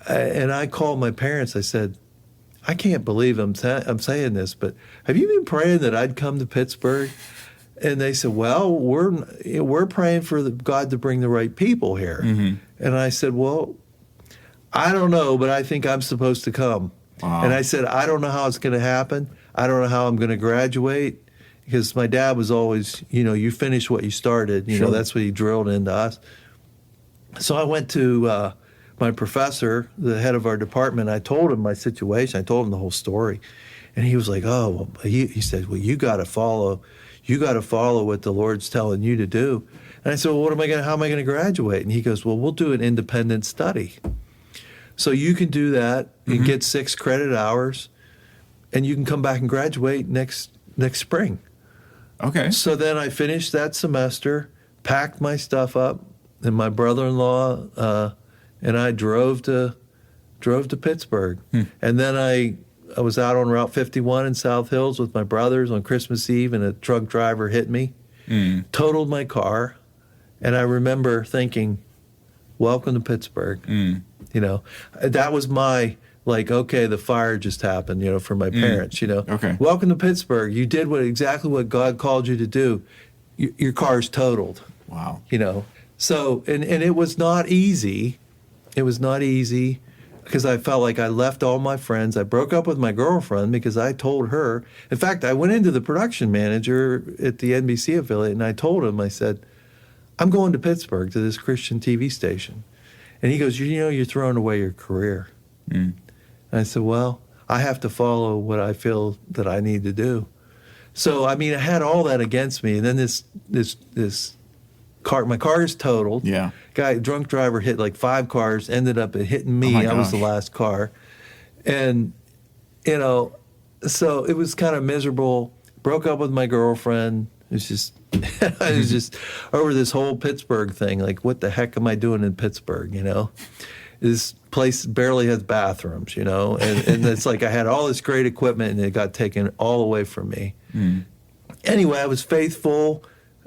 S1: And I called my parents. I said, I can't believe I'm saying this, but have you been praying that I'd come to Pittsburgh? And they said, well, we're praying for God to bring the right people here. And I said, well, I don't know, but I think I'm supposed to come.
S2: Wow.
S1: And I said, I don't know how it's going to happen. I don't know how I'm going to graduate, because my dad was always, you finish what you started.
S2: Sure.
S1: That's what he drilled into us. So I went to my professor, the head of our department. I told him my situation. I told him the whole story. And he was like, oh, well, he said, well, you got to follow what the Lord's telling you to do. And I said, well, how am I going to graduate? And he goes, well, we'll do an independent study. So you can do that and get 6 credit hours, and you can come back and graduate next spring.
S2: Okay.
S1: So then I finished that semester, packed my stuff up, and my brother-in-law and I drove to Pittsburgh. And then I was out on Route 51 in South Hills with my brothers on Christmas Eve, and a truck driver hit me, totaled my car, and I remember thinking, welcome to Pittsburgh. That was my, okay, the fire just happened, for my parents,
S2: Okay.
S1: Welcome to Pittsburgh. You did exactly what God called you to do. Your car's totaled.
S2: Wow.
S1: So, and it was not easy. It was not easy, because I felt like I left all my friends. I broke up with my girlfriend because I told her. In fact, I went into the production manager at the NBC affiliate, and I told him, I said, I'm going to Pittsburgh to this Christian TV station. And he goes, you're throwing away your career. And I said, well, I have to follow what I feel that I need to do. So, I had all that against me. And then this car, my car is totaled.
S2: Yeah.
S1: Drunk driver hit 5 cars, ended up hitting me.
S2: Oh my
S1: I was the
S2: gosh.
S1: last car. And, so it was kind of miserable. Broke up with my girlfriend. It's just, I was just over this whole Pittsburgh thing. What the heck am I doing in Pittsburgh, This place barely has bathrooms, and it's I had all this great equipment, and it got taken all away from me. Anyway, I was faithful.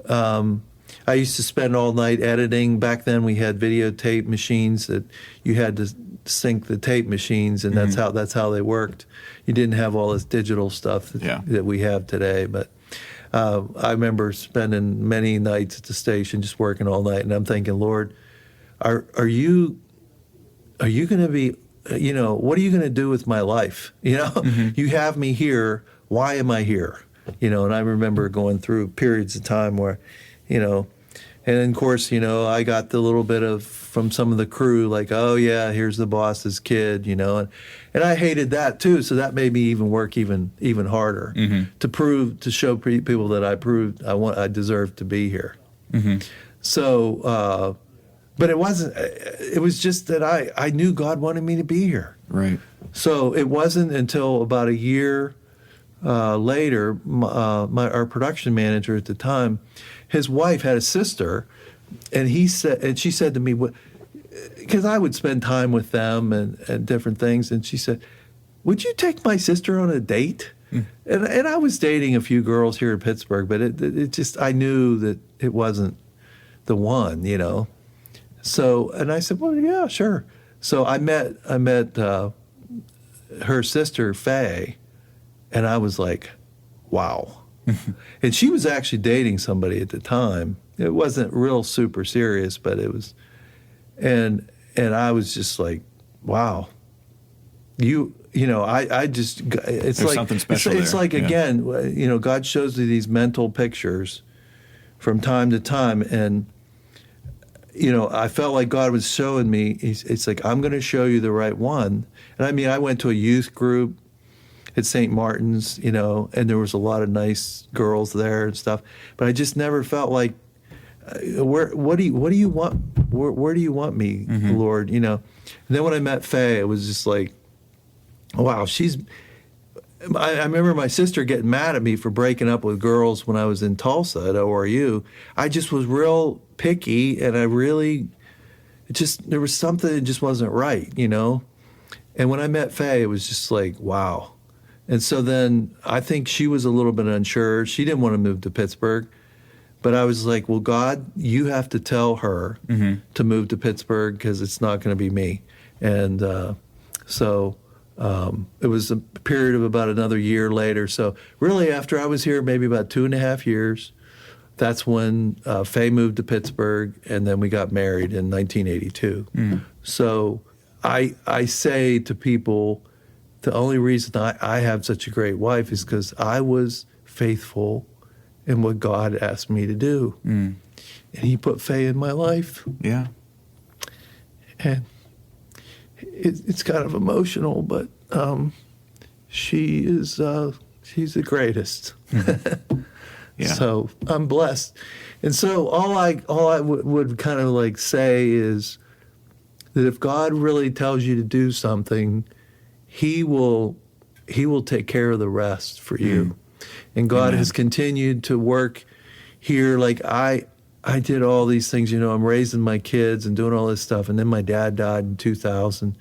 S1: I used to spend all night editing. Back then we had videotape machines that you had to sync the tape machines, and that's how they worked. You didn't have all this digital stuff that we have today, but I remember spending many nights at the station just working all night, and I'm thinking, Lord, are you going to be, what are you going to do with my life? You have me here. Why am I here? And I remember going through periods of time where, and then, of course, I got the little bit from some of the crew, oh yeah, here's the boss's kid, and I hated that too. So that made me even work even harder to show people that I deserved to be here. So, but it wasn't. It was just that I knew God wanted me to be here.
S2: Right.
S1: So it wasn't until about a year later, our production manager at the time, his wife had a sister, and she said to me, because I would spend time with them and different things, and she said, would you take my sister on a date? And I was dating a few girls here in Pittsburgh, but it just, I knew that it wasn't the one, So, and I said, well, yeah, sure. So I met her sister, Faye, and I was like, wow. And she was actually dating somebody at the time. It wasn't real super serious, but it was, and I was just like, wow. I just, it's
S2: There's something special
S1: it's
S2: there.
S1: Again, God shows you these mental pictures from time to time, and I felt like God was showing me, it's like, I'm going to show you the right one. And I went to a youth group at St. Martin's, and there was a lot of nice girls there and stuff. But I just never felt like, what do you want? Where do you want me, Lord? And then when I met Faye, it was just like, wow, I remember my sister getting mad at me for breaking up with girls when I was in Tulsa at ORU. I just was real picky, and there was something that just wasn't right, And when I met Faye, it was just like, wow. And so then I think she was a little bit unsure. She didn't want to move to Pittsburgh. But I was like, well, God, you have to tell her to move to Pittsburgh, because it's not going to be me. And so It was a period of about another year later. So really, after I was here, maybe about 2.5 years, that's when Faye moved to Pittsburgh, and then we got married in 1982. So I say to people, the only reason I have such a great wife is because I was faithful in what God asked me to do. And he put Faye in my life.
S2: Yeah.
S1: And it's kind of emotional, but she's the greatest.
S2: Yeah.
S1: So I'm blessed. And so all I would kind of like say is that if God really tells you to do something, he will take care of the rest for you. And God
S2: Amen.
S1: has continued to work here. Like I did all these things, I'm raising my kids and doing all this stuff. And then my dad died in 2000.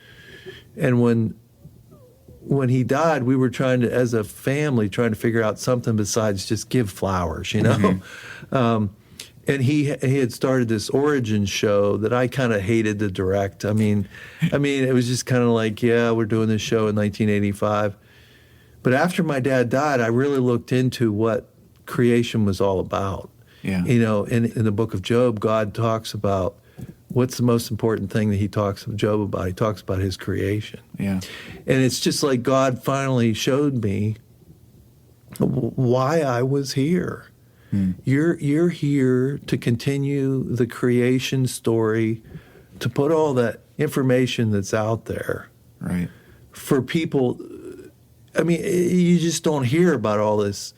S1: And when he died, we were as a family, trying to figure out something besides just give flowers, And he had started this origin show that I kind of hated to direct. I mean, it was just kind of like, yeah, we're doing this show in 1985. But after my dad died, I really looked into what creation was all about.
S2: Yeah.
S1: In the book of Job, God talks about what's the most important thing that he talks to Job about. He talks about his creation.
S2: Yeah.
S1: And it's just like God finally showed me why I was here. You're here to continue the creation story, to put all that information that's out there.
S2: Right.
S1: For people. I mean, you just don't hear about all this,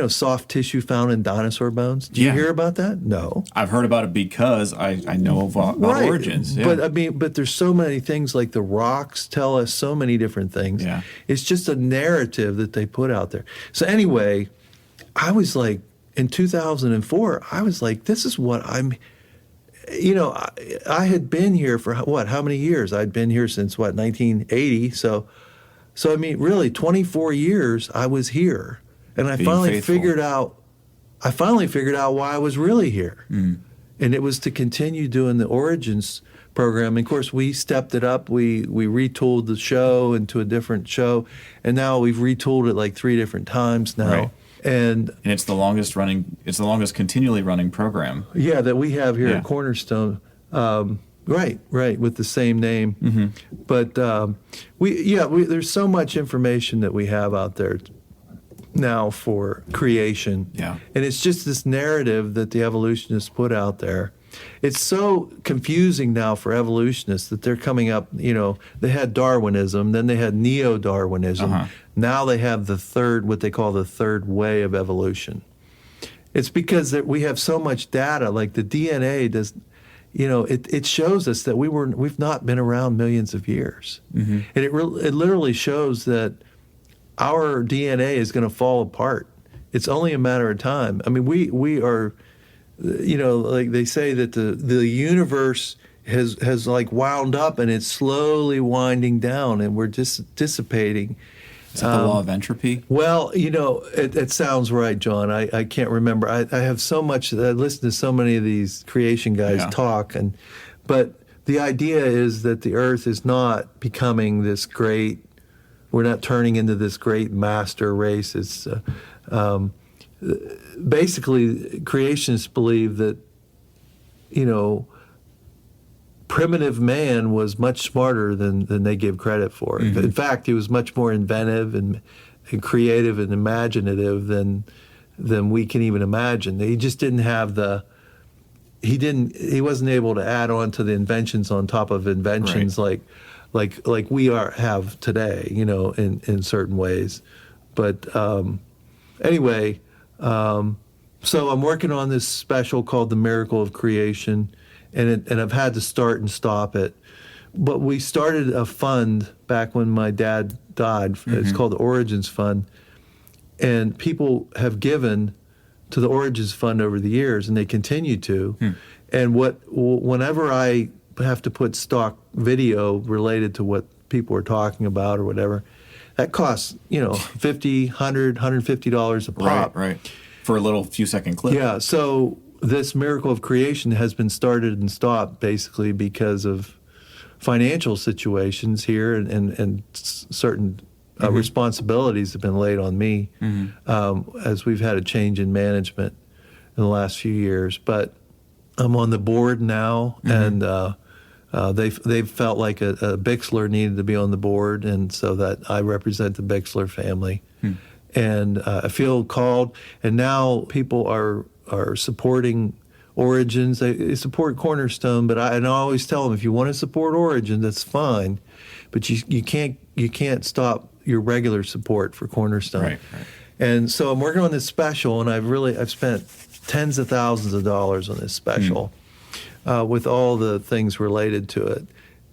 S1: soft tissue found in dinosaur bones. Do you hear about that? No.
S2: I've heard about it because I know about origins. Yeah.
S1: But there's so many things, like the rocks tell us so many different things.
S2: Yeah.
S1: It's just a narrative that they put out there. So anyway, I was like, in 2004, I was like, this is what I'm, I had been here for how many years? I'd been here since 1980. So I mean, really 24 years I was here. And I finally figured out why I was really here. And it was to continue doing the Origins program. And of course, we stepped it up. We retooled the show into a different show. And now we've retooled it like 3 different times now.
S2: Right.
S1: And
S2: it's the longest continually running program.
S1: Yeah, that we have here
S2: Yeah.
S1: at Cornerstone. Right, with the same name. But there's so much information that we have out there now for creation.
S2: Yeah.
S1: And it's just this narrative that the evolutionists put out there. It's so confusing now for evolutionists that they're coming up, they had Darwinism, then they had neo-Darwinism. Now they have what they call the third way of evolution. It's because we have so much data, like the DNA does, it shows us that we've not been around millions of years. And it literally shows that our DNA is going to fall apart. It's only a matter of time. I mean, we are, like they say that the universe has like wound up and it's slowly winding down and we're just dissipating.
S2: Is that the law of entropy?
S1: Well, it sounds right, John. I can't remember. I have so much. I listen to so many of these creation guys talk, but the idea is that the Earth is not becoming this great. We're not turning into this great master race. It's basically creationists believe that, primitive man was much smarter than they give credit for. In fact, he was much more inventive and creative and imaginative than we can even imagine. He just didn't have he wasn't able to add on to the inventions on top of inventions like we have today, in certain ways. But anyway, so I'm working on this special called The Miracle of Creation. And I've had to start and stop it. But we started a fund back when my dad died. It's called the Origins Fund. And people have given to the Origins Fund over the years, and they continue to. And whenever I have to put stock video related to what people are talking about or whatever, that costs, $50, $100, $150 a pop.
S2: Right. For a little few-second clip.
S1: Yeah, so this miracle of creation has been started and stopped basically because of financial situations here, and certain responsibilities have been laid on me as we've had a change in management in the last few years. But I'm on the board now, and they've felt like a Bixler needed to be on the board, and so that I represent the Bixler family. And I feel called, and now people are supporting Origins. They support Cornerstone, but I always tell them, if you want to support Origin, that's fine, but you can't stop your regular support for Cornerstone.
S2: Right.
S1: And so I'm working on this special, and I've spent tens of thousands of dollars on this special with all the things related to it.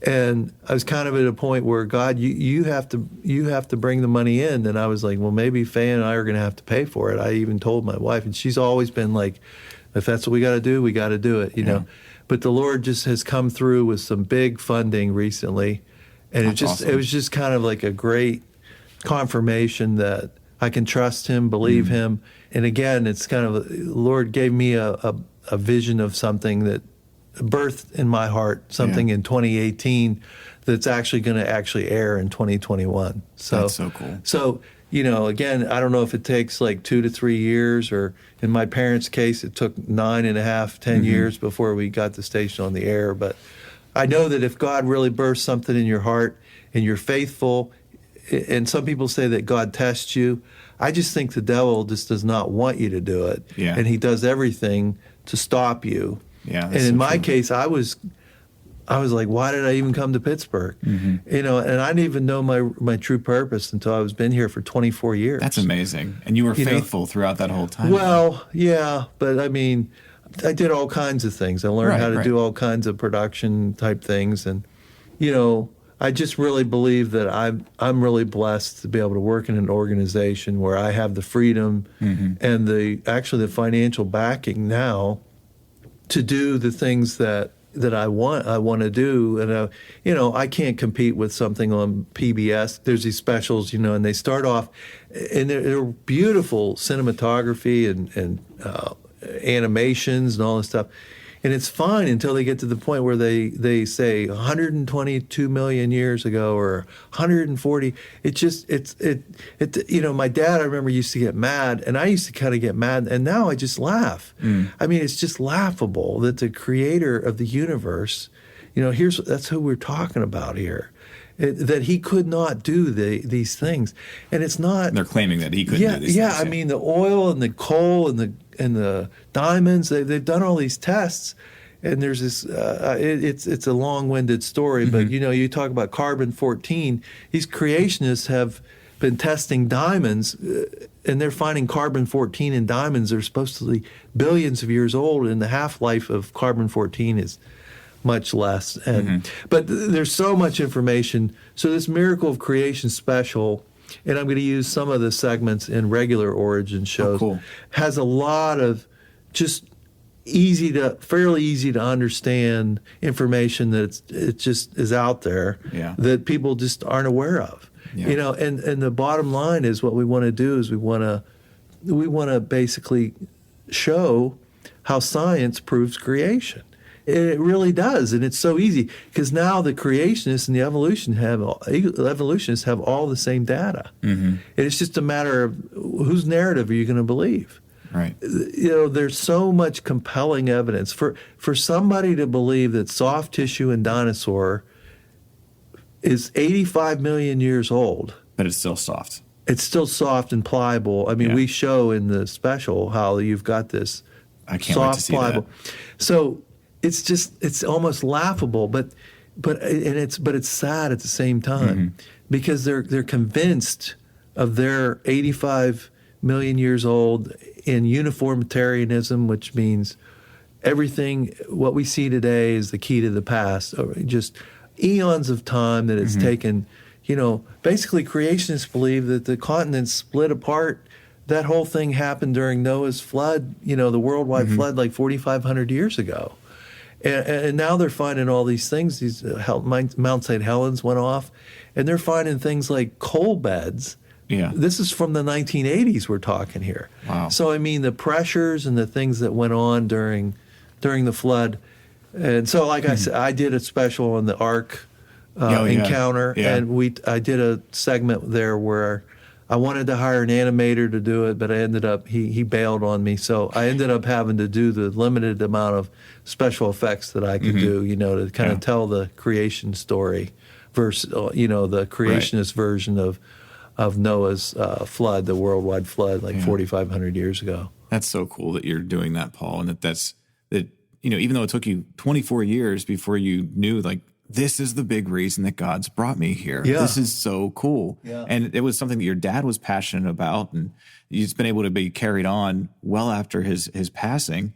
S1: And I was kind of at a point where, God, you have to bring the money in. And I was like, well, maybe Faye and I are going to have to pay for it. I even told my wife, and she's always been like, if that's what we got to do, we got to do it, you know. But the Lord just has come through with some big funding recently, and it was just kind of like a great confirmation that I can trust Him, believe Him. And again, it's kind of, the Lord gave me a vision of something that birthed in my heart, something in 2018 that's actually going to air in 2021. So
S2: that's so cool.
S1: So, you know, again, I don't know if it takes like 2 to 3 years, or in my parents' case, it took 9.5, 10 years before we got the station on the air. But I know that if God really bursts something in your heart and you're faithful, and some people say that God tests you, I just think the devil just does not want you to do it.
S2: Yeah.
S1: And he does everything to stop you.
S2: Yeah.
S1: And in my case, I was like, why did I even come to Pittsburgh? You know, and I didn't even know my true purpose until I was been here for 24 years.
S2: That's amazing. And you were faithful throughout that whole time.
S1: Well, yeah, but I mean, I did all kinds of things. I learned how to do all kinds of production type things, and you know, I just really believe that I'm really blessed to be able to work in an organization where I have the freedom and the financial backing now to do the things that I want to do. And you know, I can't compete with something on PBS. There's these specials, you know, and they start off, and they're beautiful cinematography and animations and all this stuff. And it's fine until they get to the point where they say 122 million years ago or 140. You know, my dad, I remember, used to get mad, and I used to kind of get mad, and now I just laugh. I mean, it's just laughable that the creator of the universe, you know, that's who we're talking about here. That he could not do these things, and it's not.
S2: They're claiming that he couldn't do these things.
S1: Yeah, I mean, the oil and the coal and the diamonds. They've done all these tests, and there's this. It's a long-winded story, but you know, you talk about carbon-14. These creationists have been testing diamonds, and they're finding carbon-14 in diamonds. They're supposed to be billions of years old, and the half-life of carbon-14 is much less. And but there's so much information. So this Miracle of Creation special, and I'm going to use some of the segments in regular Origin shows, has a lot of just fairly easy to understand information that it just is out there that people just aren't aware of. You know, and the bottom line is, what we want to do is we want to basically show how science proves creation. It really does, and it's so easy, because now the creationists and the evolutionists have all the same data. And it's just a matter of whose narrative are you going to believe.
S2: Right.
S1: You know, there's so much compelling evidence for somebody to believe that soft tissue in dinosaur is 85 million years old.
S2: But it's still soft.
S1: It's still soft and pliable. I mean, we show in the special how you've got this soft, pliable. So it's almost laughable, but it's sad at the same time, because they're convinced of their 85 million years old in uniformitarianism, which means everything what we see today is the key to the past, or just eons of time that it's taken. You know, basically creationists believe that the continents split apart. That whole thing happened during Noah's flood, you know, the worldwide flood, like 4,500 years ago. And now they're finding all these things. These Mount St. Helens went off, and they're finding things like coal beds.
S2: Yeah.
S1: This is from the 1980s we're talking here.
S2: Wow.
S1: So, I mean, the pressures and the things that went on during the flood. And so, like I said, I did a special on the Ark encounter,
S2: Yeah.
S1: and I did a segment there where I wanted to hire an animator to do it, but I ended up he bailed on me, so I ended up having to do the limited amount of special effects that I could do, to kind of tell the creation story versus the creationist version of Noah's flood, the worldwide flood, like 4,500 years ago.
S2: That's so cool that you're doing that, Paul, and that even though it took you 24 years before you knew, like, this is the big reason that God's brought me here.
S1: Yeah.
S2: This is so cool.
S1: Yeah.
S2: And it was something that your dad was passionate about, and it's been able to be carried on well after his passing.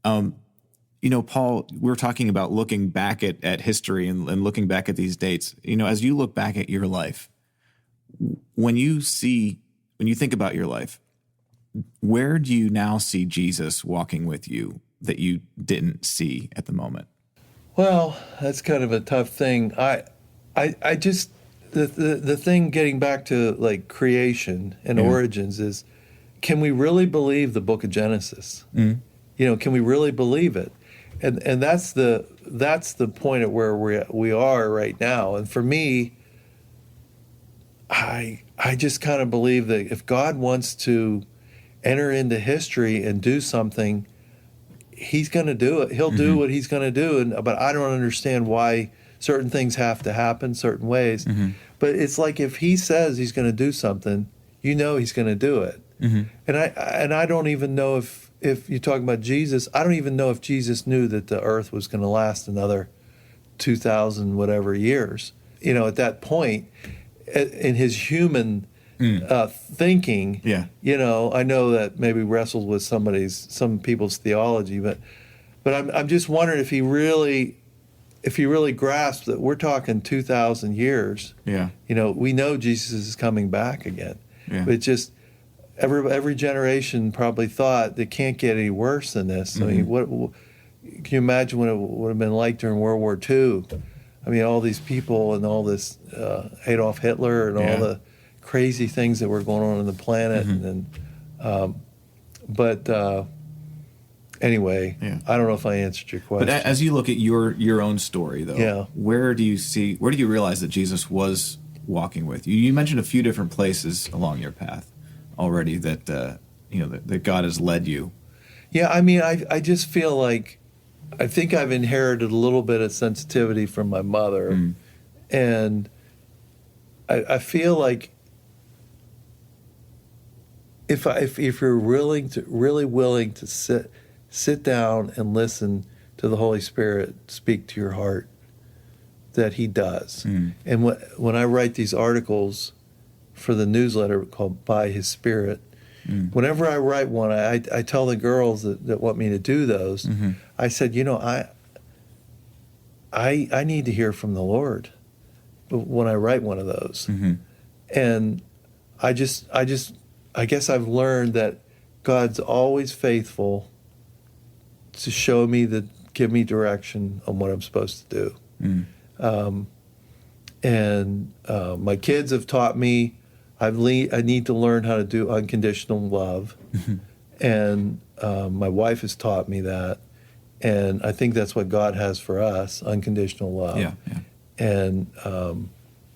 S2: Paul, we're talking about looking back at history and looking back at these dates. As you look back at your life, when you think about your life, where do you now see Jesus walking with you that you didn't see at the moment?
S1: Well, that's kind of a tough thing. I just the thing, getting back to like creation and origins, is, can we really believe the book of Genesis? Can we really believe it? And that's the point at where we are right now. And for me, I just kind of believe that if God wants to enter into history and do something, he's going to do it. He'll do what he's going to do. But I don't understand why certain things have to happen certain ways. But it's like, if he says he's going to do something, he's going to do it. And I don't even know if you're talking about Jesus, I don't even know if Jesus knew that the earth was going to last another 2,000 whatever years. At that point, in his human thinking, I know that maybe wrestled with some people's theology, but I'm just wondering if he really grasped that we're talking 2,000 years. We know Jesus is coming back again. But it's just every generation probably thought it can't get any worse than this. I mean, what can you imagine what it would have been like during World War II? I mean, all these people and all this Adolf Hitler and all the crazy things that were going on the planet. Anyway, I don't know if I answered your question.
S2: But as you look at your own story, though, where do you realize that Jesus was walking with you? You mentioned a few different places along your path already that that God has led you.
S1: Yeah, I mean, I just feel like, I think I've inherited a little bit of sensitivity from my mother, and I feel like if you're really willing to sit down and listen to the Holy Spirit speak to your heart, that He does. And when I write these articles for the newsletter called By His Spirit, whenever I write one, I tell the girls that want me to do those, I said, I need to hear from the Lord when I write one of those. And I guess I've learned that God's always faithful to show me, give me direction on what I'm supposed to do. My kids have taught me I need to learn how to do unconditional love. And my wife has taught me that. And I think that's what God has for us, unconditional love.
S2: Yeah.
S1: And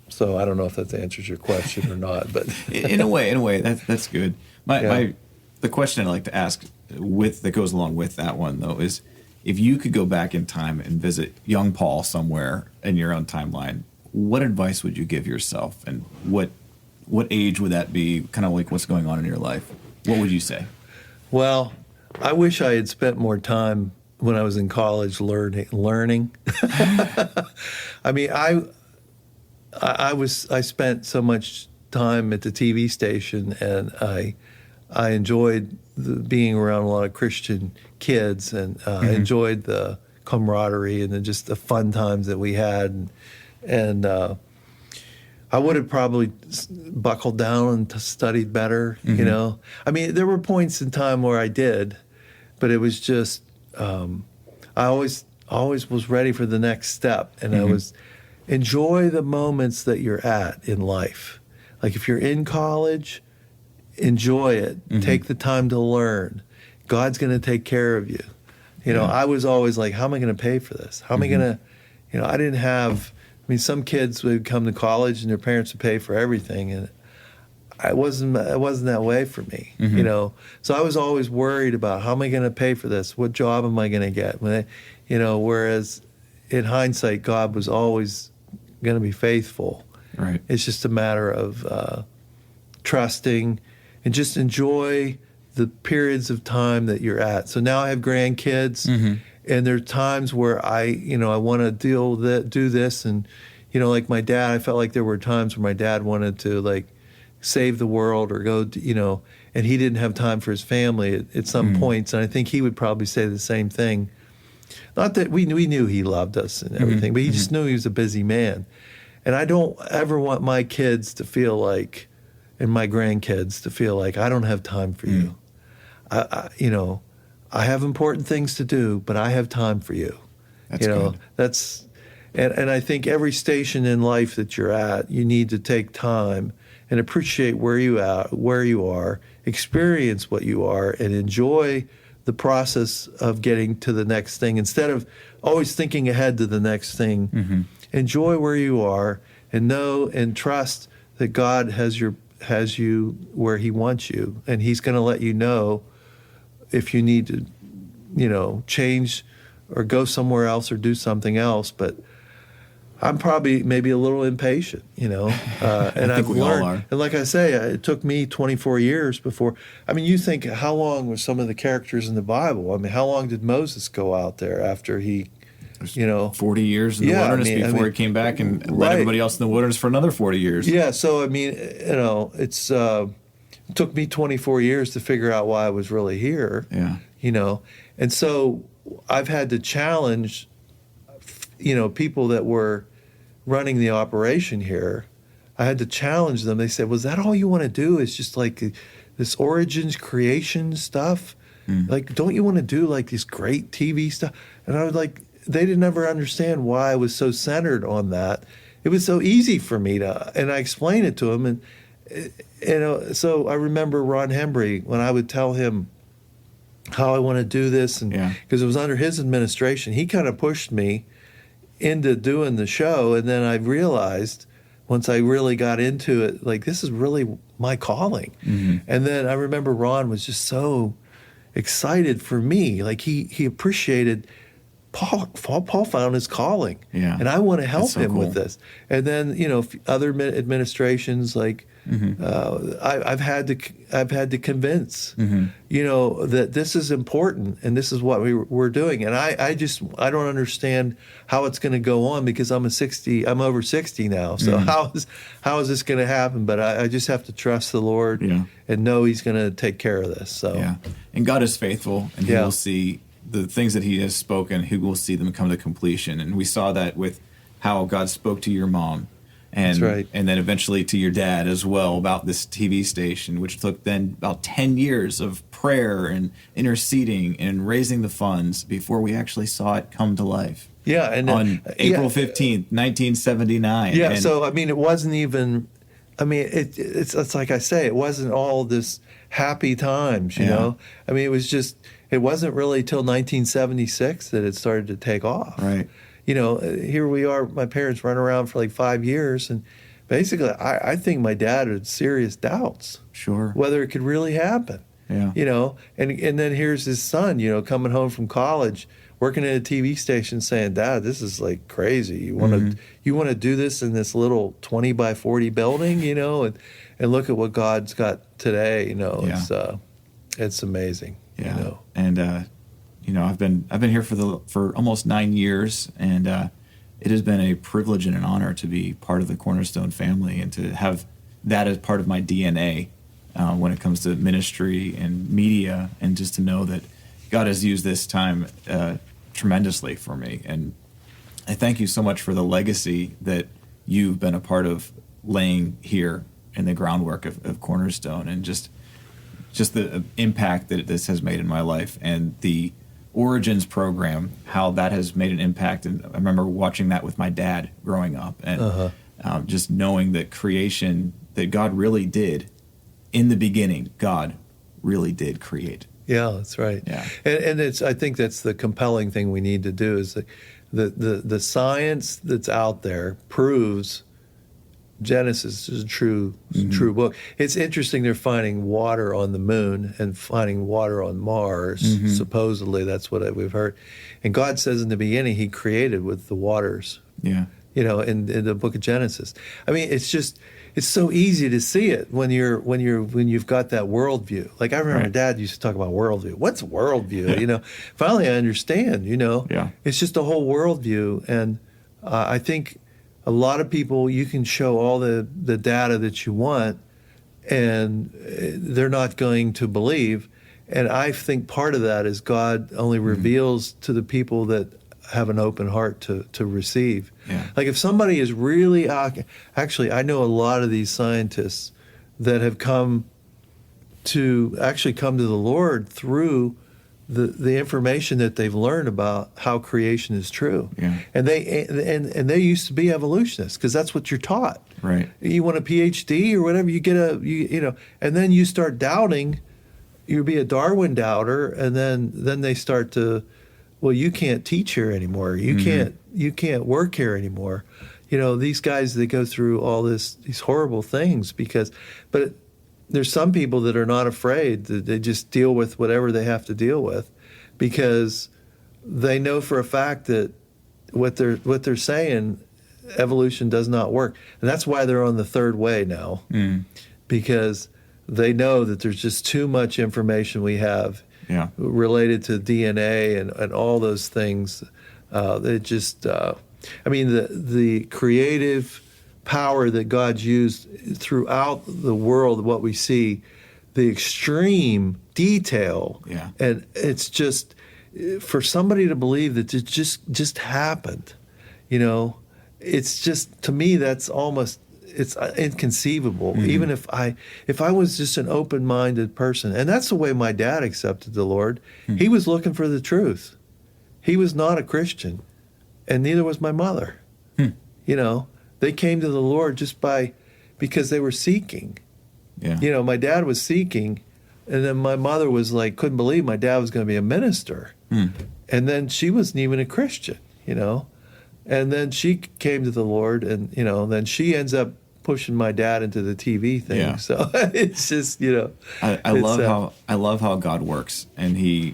S1: so I don't know if that answers your question or not, but
S2: in a way, that's good. The question I'd like to ask that goes along with that one, though, is if you could go back in time and visit young Paul somewhere in your own timeline, what advice would you give yourself, and what age would that be? Kind of like what's going on in your life. What would you say? Well,
S1: I wish I had spent more time when I was in college learning. I mean, I spent so much time at the TV station, and I enjoyed being around a lot of Christian kids, and I enjoyed the camaraderie and just the fun times that we had. And I would have probably buckled down and studied better, you know. I mean, there were points in time where I did, but it was just I always was ready for the next step, and I was enjoy the moments that you're at in life. Like if you're in college, enjoy it. Take the time to learn. God's going to take care of you. You know, I was always like, how am I going to pay for this? How am I going to, I didn't have mean, some kids would come to college and their parents would pay for everything, and it wasn't that way for me, you know. So I was always worried about, how am I going to pay for this? What job am I going to get? You know, whereas in hindsight, God was always going to be faithful.
S2: Right.
S1: It's just a matter of trusting and just enjoy the periods of time that you're at. So now I have grandkids, and there are times where I want to do this, and you know, like my dad, I felt like there were times where my dad wanted to like save the world or go, you know, and he didn't have time for his family at some points, and I think he would probably say the same thing. Not that we knew he loved us and everything, but he just knew he was a busy man. And I don't ever want my kids to feel like, and my grandkids to feel like, I don't have time for you. You know, I have important things to do, but I have time for you.
S2: That's
S1: you know,
S2: good.
S1: that's, and I think every station in life that you're at, you need to take time and appreciate where you are, experience what you are, and enjoy the process of getting to the next thing instead of always thinking ahead to the next thing. Enjoy where you are and know and trust that God has you where he wants you, and he's going to let you know if you need to, you know, change or go somewhere else or do something else. But I'm probably maybe a little impatient, you know, and I've
S2: we all
S1: learned.
S2: are.
S1: And like I say, it took me 24 years before. I mean, you think, how long were some of the characters in the Bible? I mean, how long did Moses go out there after he, you know,
S2: 40 years in the wilderness before he came back and led everybody else in the wilderness for another 40 years.
S1: Yeah, so I mean, you know, it took me 24 years to figure out why I was really here.
S2: Yeah.
S1: You know, and so I've had to challenge, you know, people that were running the operation here. I had to challenge them. They said, "Was that all you want to do? Is just like this origins creation stuff? Like, don't you want to do like this great TV stuff?" And I was like, they didn't ever understand why I was so centered on that. It was so easy for me to, and I explained it to him. And, you know, so I remember Ron Hembry, when I would tell him how I want to do this, and because it was under his administration, he kind of pushed me into doing the show. And then I realized, once I really got into it, like, this is really my calling. And then I remember Ron was just so excited for me. Like, he appreciated Paul found his calling, and I want to help him with this. And then, you know, other administrations, like I've had to convince, you know, that this is important and this is what we're doing. And I don't understand how it's going to go on, because I'm over 60 now. So how is this going to happen? But I just have to trust the Lord and know he's going to take care of this. So
S2: and God is faithful, and he will see the things that he has spoken, he will see them come to completion. And we saw that with how God spoke to your mom, and
S1: That's right.
S2: and then eventually to your dad as well about this TV station, which took then about 10 years of prayer and interceding and raising the funds before we actually saw it come to life.
S1: Yeah, and
S2: on April 15th, 1979.
S1: Yeah, so I mean, it wasn't even. I mean, it's like I say, it wasn't all this happy times, you know. I mean, it was just. It wasn't really till 1976 that it started to take off.
S2: Right.
S1: You know, here we are, my parents run around for like 5 years, and basically I think my dad had serious doubts.
S2: Sure.
S1: Whether it could really happen.
S2: Yeah.
S1: You know, and then here's his son, you know, coming home from college, working at a TV station, saying, "Dad, this is like crazy. You want to do this in this little 20 by 40 building, you know, and look at what God's got today, you know." It's amazing.
S2: Yeah,
S1: you know.
S2: And you know, I've been here for almost 9 years, and it has been a privilege and an honor to be part of the Cornerstone family and to have that as part of my DNA when it comes to ministry and media, and just to know that God has used this time tremendously for me. And I thank you so much for the legacy that you've been a part of laying here in the groundwork of Cornerstone, and just the impact that this has made in my life, and the Origins program, how that has made an impact. And I remember watching that with my dad growing up, and just knowing that creation, that God really did, in the beginning, God really did create.
S1: Yeah, that's right.
S2: Yeah.
S1: And I think that's the compelling thing we need to do is that, The science that's out there proves Genesis is a true book. It's interesting they're finding water on the moon and finding water on Mars. Supposedly, that's what we've heard. And God says in the beginning He created with the waters.
S2: Yeah.
S1: In the book of Genesis. I mean, it's so easy to see it when you've got that worldview. Like I remember Dad used to talk about worldview. What's worldview? Finally I understand.
S2: Yeah.
S1: It's just a whole worldview, and I think a lot of people, you can show all the data that you want, and they're not going to believe. And I think part of that is God only reveals to the people that have an open heart to receive.
S2: Yeah.
S1: Like if somebody is really, actually, I know a lot of these scientists that have come to the Lord through the information that they've learned about how creation is true.
S2: Yeah.
S1: And they used to be evolutionists because that's what you're taught.
S2: Right.
S1: You want a PhD or whatever, you get and then you start doubting. You'll be a Darwin doubter, and then they start to, well, you can't teach here anymore. You can't work here anymore. These guys, they go through all these horrible things but there's some people that are not afraid. That they just deal with whatever they have to deal with because they know for a fact that what they're saying, evolution does not work. And that's why they're on the third way now, because they know that there's just too much information we have related to DNA and all those things. The creative power that God's used throughout the world, what we see, the extreme detail, and it's just for somebody to believe that it just happened, it's just, to me, that's almost, it's inconceivable. Even if I was just an open-minded person, and that's the way my dad accepted the Lord. He was looking for the truth. He was not a Christian, and neither was my mother. They came to the Lord because they were seeking. Yeah. My dad was seeking, and then my mother was like, couldn't believe my dad was going to be a minister. And then she wasn't even a Christian, And then she came to the Lord, and, then she ends up pushing my dad into the TV thing. Yeah. So it's just,
S2: I love how God works, and He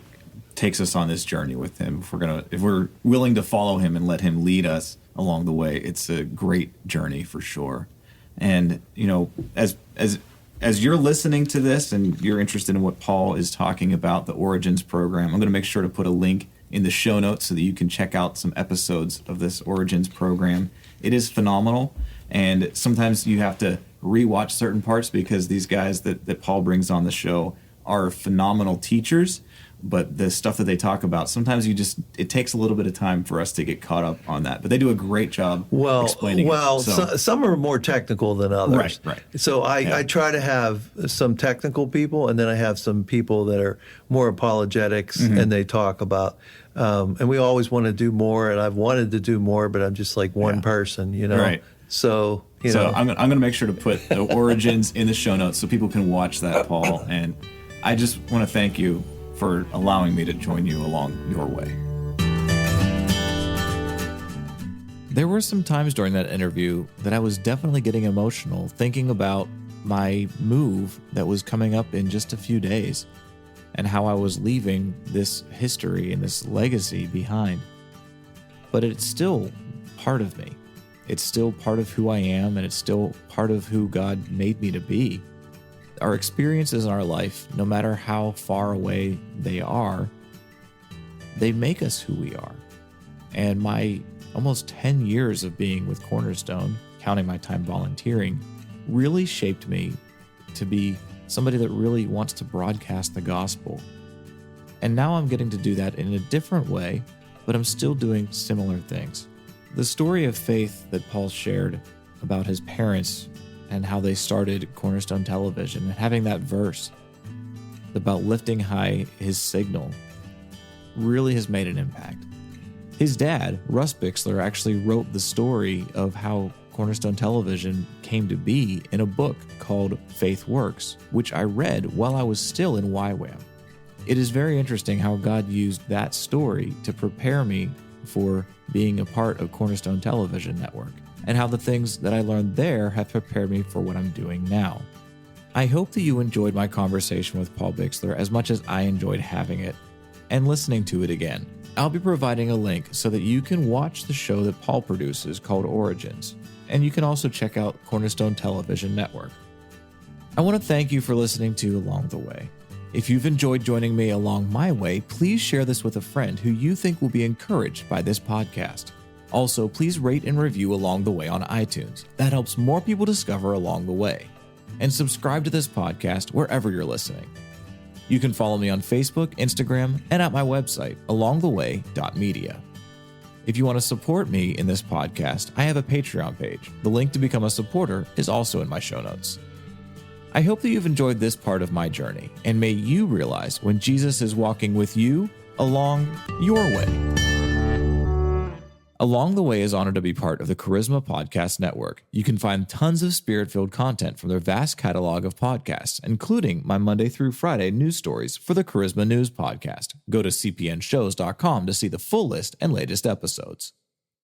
S2: takes us on this journey with Him. If we're willing to follow Him and let Him lead us along the way, it's a great journey for sure. And as you're listening to this and you're interested in what Paul is talking about, the Origins program, I'm going to make sure to put a link in the show notes so that you can check out some episodes of this Origins program. It is phenomenal, and sometimes you have to rewatch certain parts because these guys that Paul brings on the show are phenomenal teachers. But the stuff that they talk about, sometimes it takes a little bit of time for us to get caught up on that. But they do a great job explaining it.
S1: Some are more technical than others.
S2: Right.
S1: So I try to have some technical people, and then I have some people that are more apologetics, and they talk about, and we always want to do more, and I've wanted to do more, but I'm just like one person,
S2: Right.
S1: So,
S2: I'm going to make sure to put the Origins in the show notes so people can watch that, Paul. And I just want to thank you for allowing me to join you along your way.
S3: There were some times during that interview that I was definitely getting emotional thinking about my move that was coming up in just a few days and how I was leaving this history and this legacy behind. But it's still part of me. It's still part of who I am, and it's still part of who God made me to be. Our experiences in our life, no matter how far away they are, they make us who we are. And my almost 10 years of being with Cornerstone, counting my time volunteering, really shaped me to be somebody that really wants to broadcast the gospel. And now I'm getting to do that in a different way, but I'm still doing similar things. The story of faith that Paul shared about his parents and how they started Cornerstone Television, and having that verse about lifting high His signal really has made an impact. His dad, Russ Bixler, actually wrote the story of how Cornerstone Television came to be in a book called Faith Works, which I read while I was still in YWAM. It is very interesting how God used that story to prepare me for being a part of Cornerstone Television Network and how the things that I learned there have prepared me for what I'm doing now. I hope that you enjoyed my conversation with Paul Bixler as much as I enjoyed having it and listening to it again. I'll be providing a link so that you can watch the show that Paul produces called Origins, and you can also check out Cornerstone Television Network. I want to thank you for listening to Along the Way. If you've enjoyed joining me along my way, please share this with a friend who you think will be encouraged by this podcast. Also, please rate and review Along the Way on iTunes. That helps more people discover Along the Way. And subscribe to this podcast wherever you're listening. You can follow me on Facebook, Instagram, and at my website, alongtheway.media. If you want to support me in this podcast, I have a Patreon page. The link to become a supporter is also in my show notes. I hope that you've enjoyed this part of my journey, and may you realize when Jesus is walking with you along your way. Along the Way is honored to be part of the Charisma Podcast Network. You can find tons of spirit-filled content from their vast catalog of podcasts, including my Monday through Friday news stories for the Charisma News Podcast. Go to cpnshows.com to see the full list and latest episodes.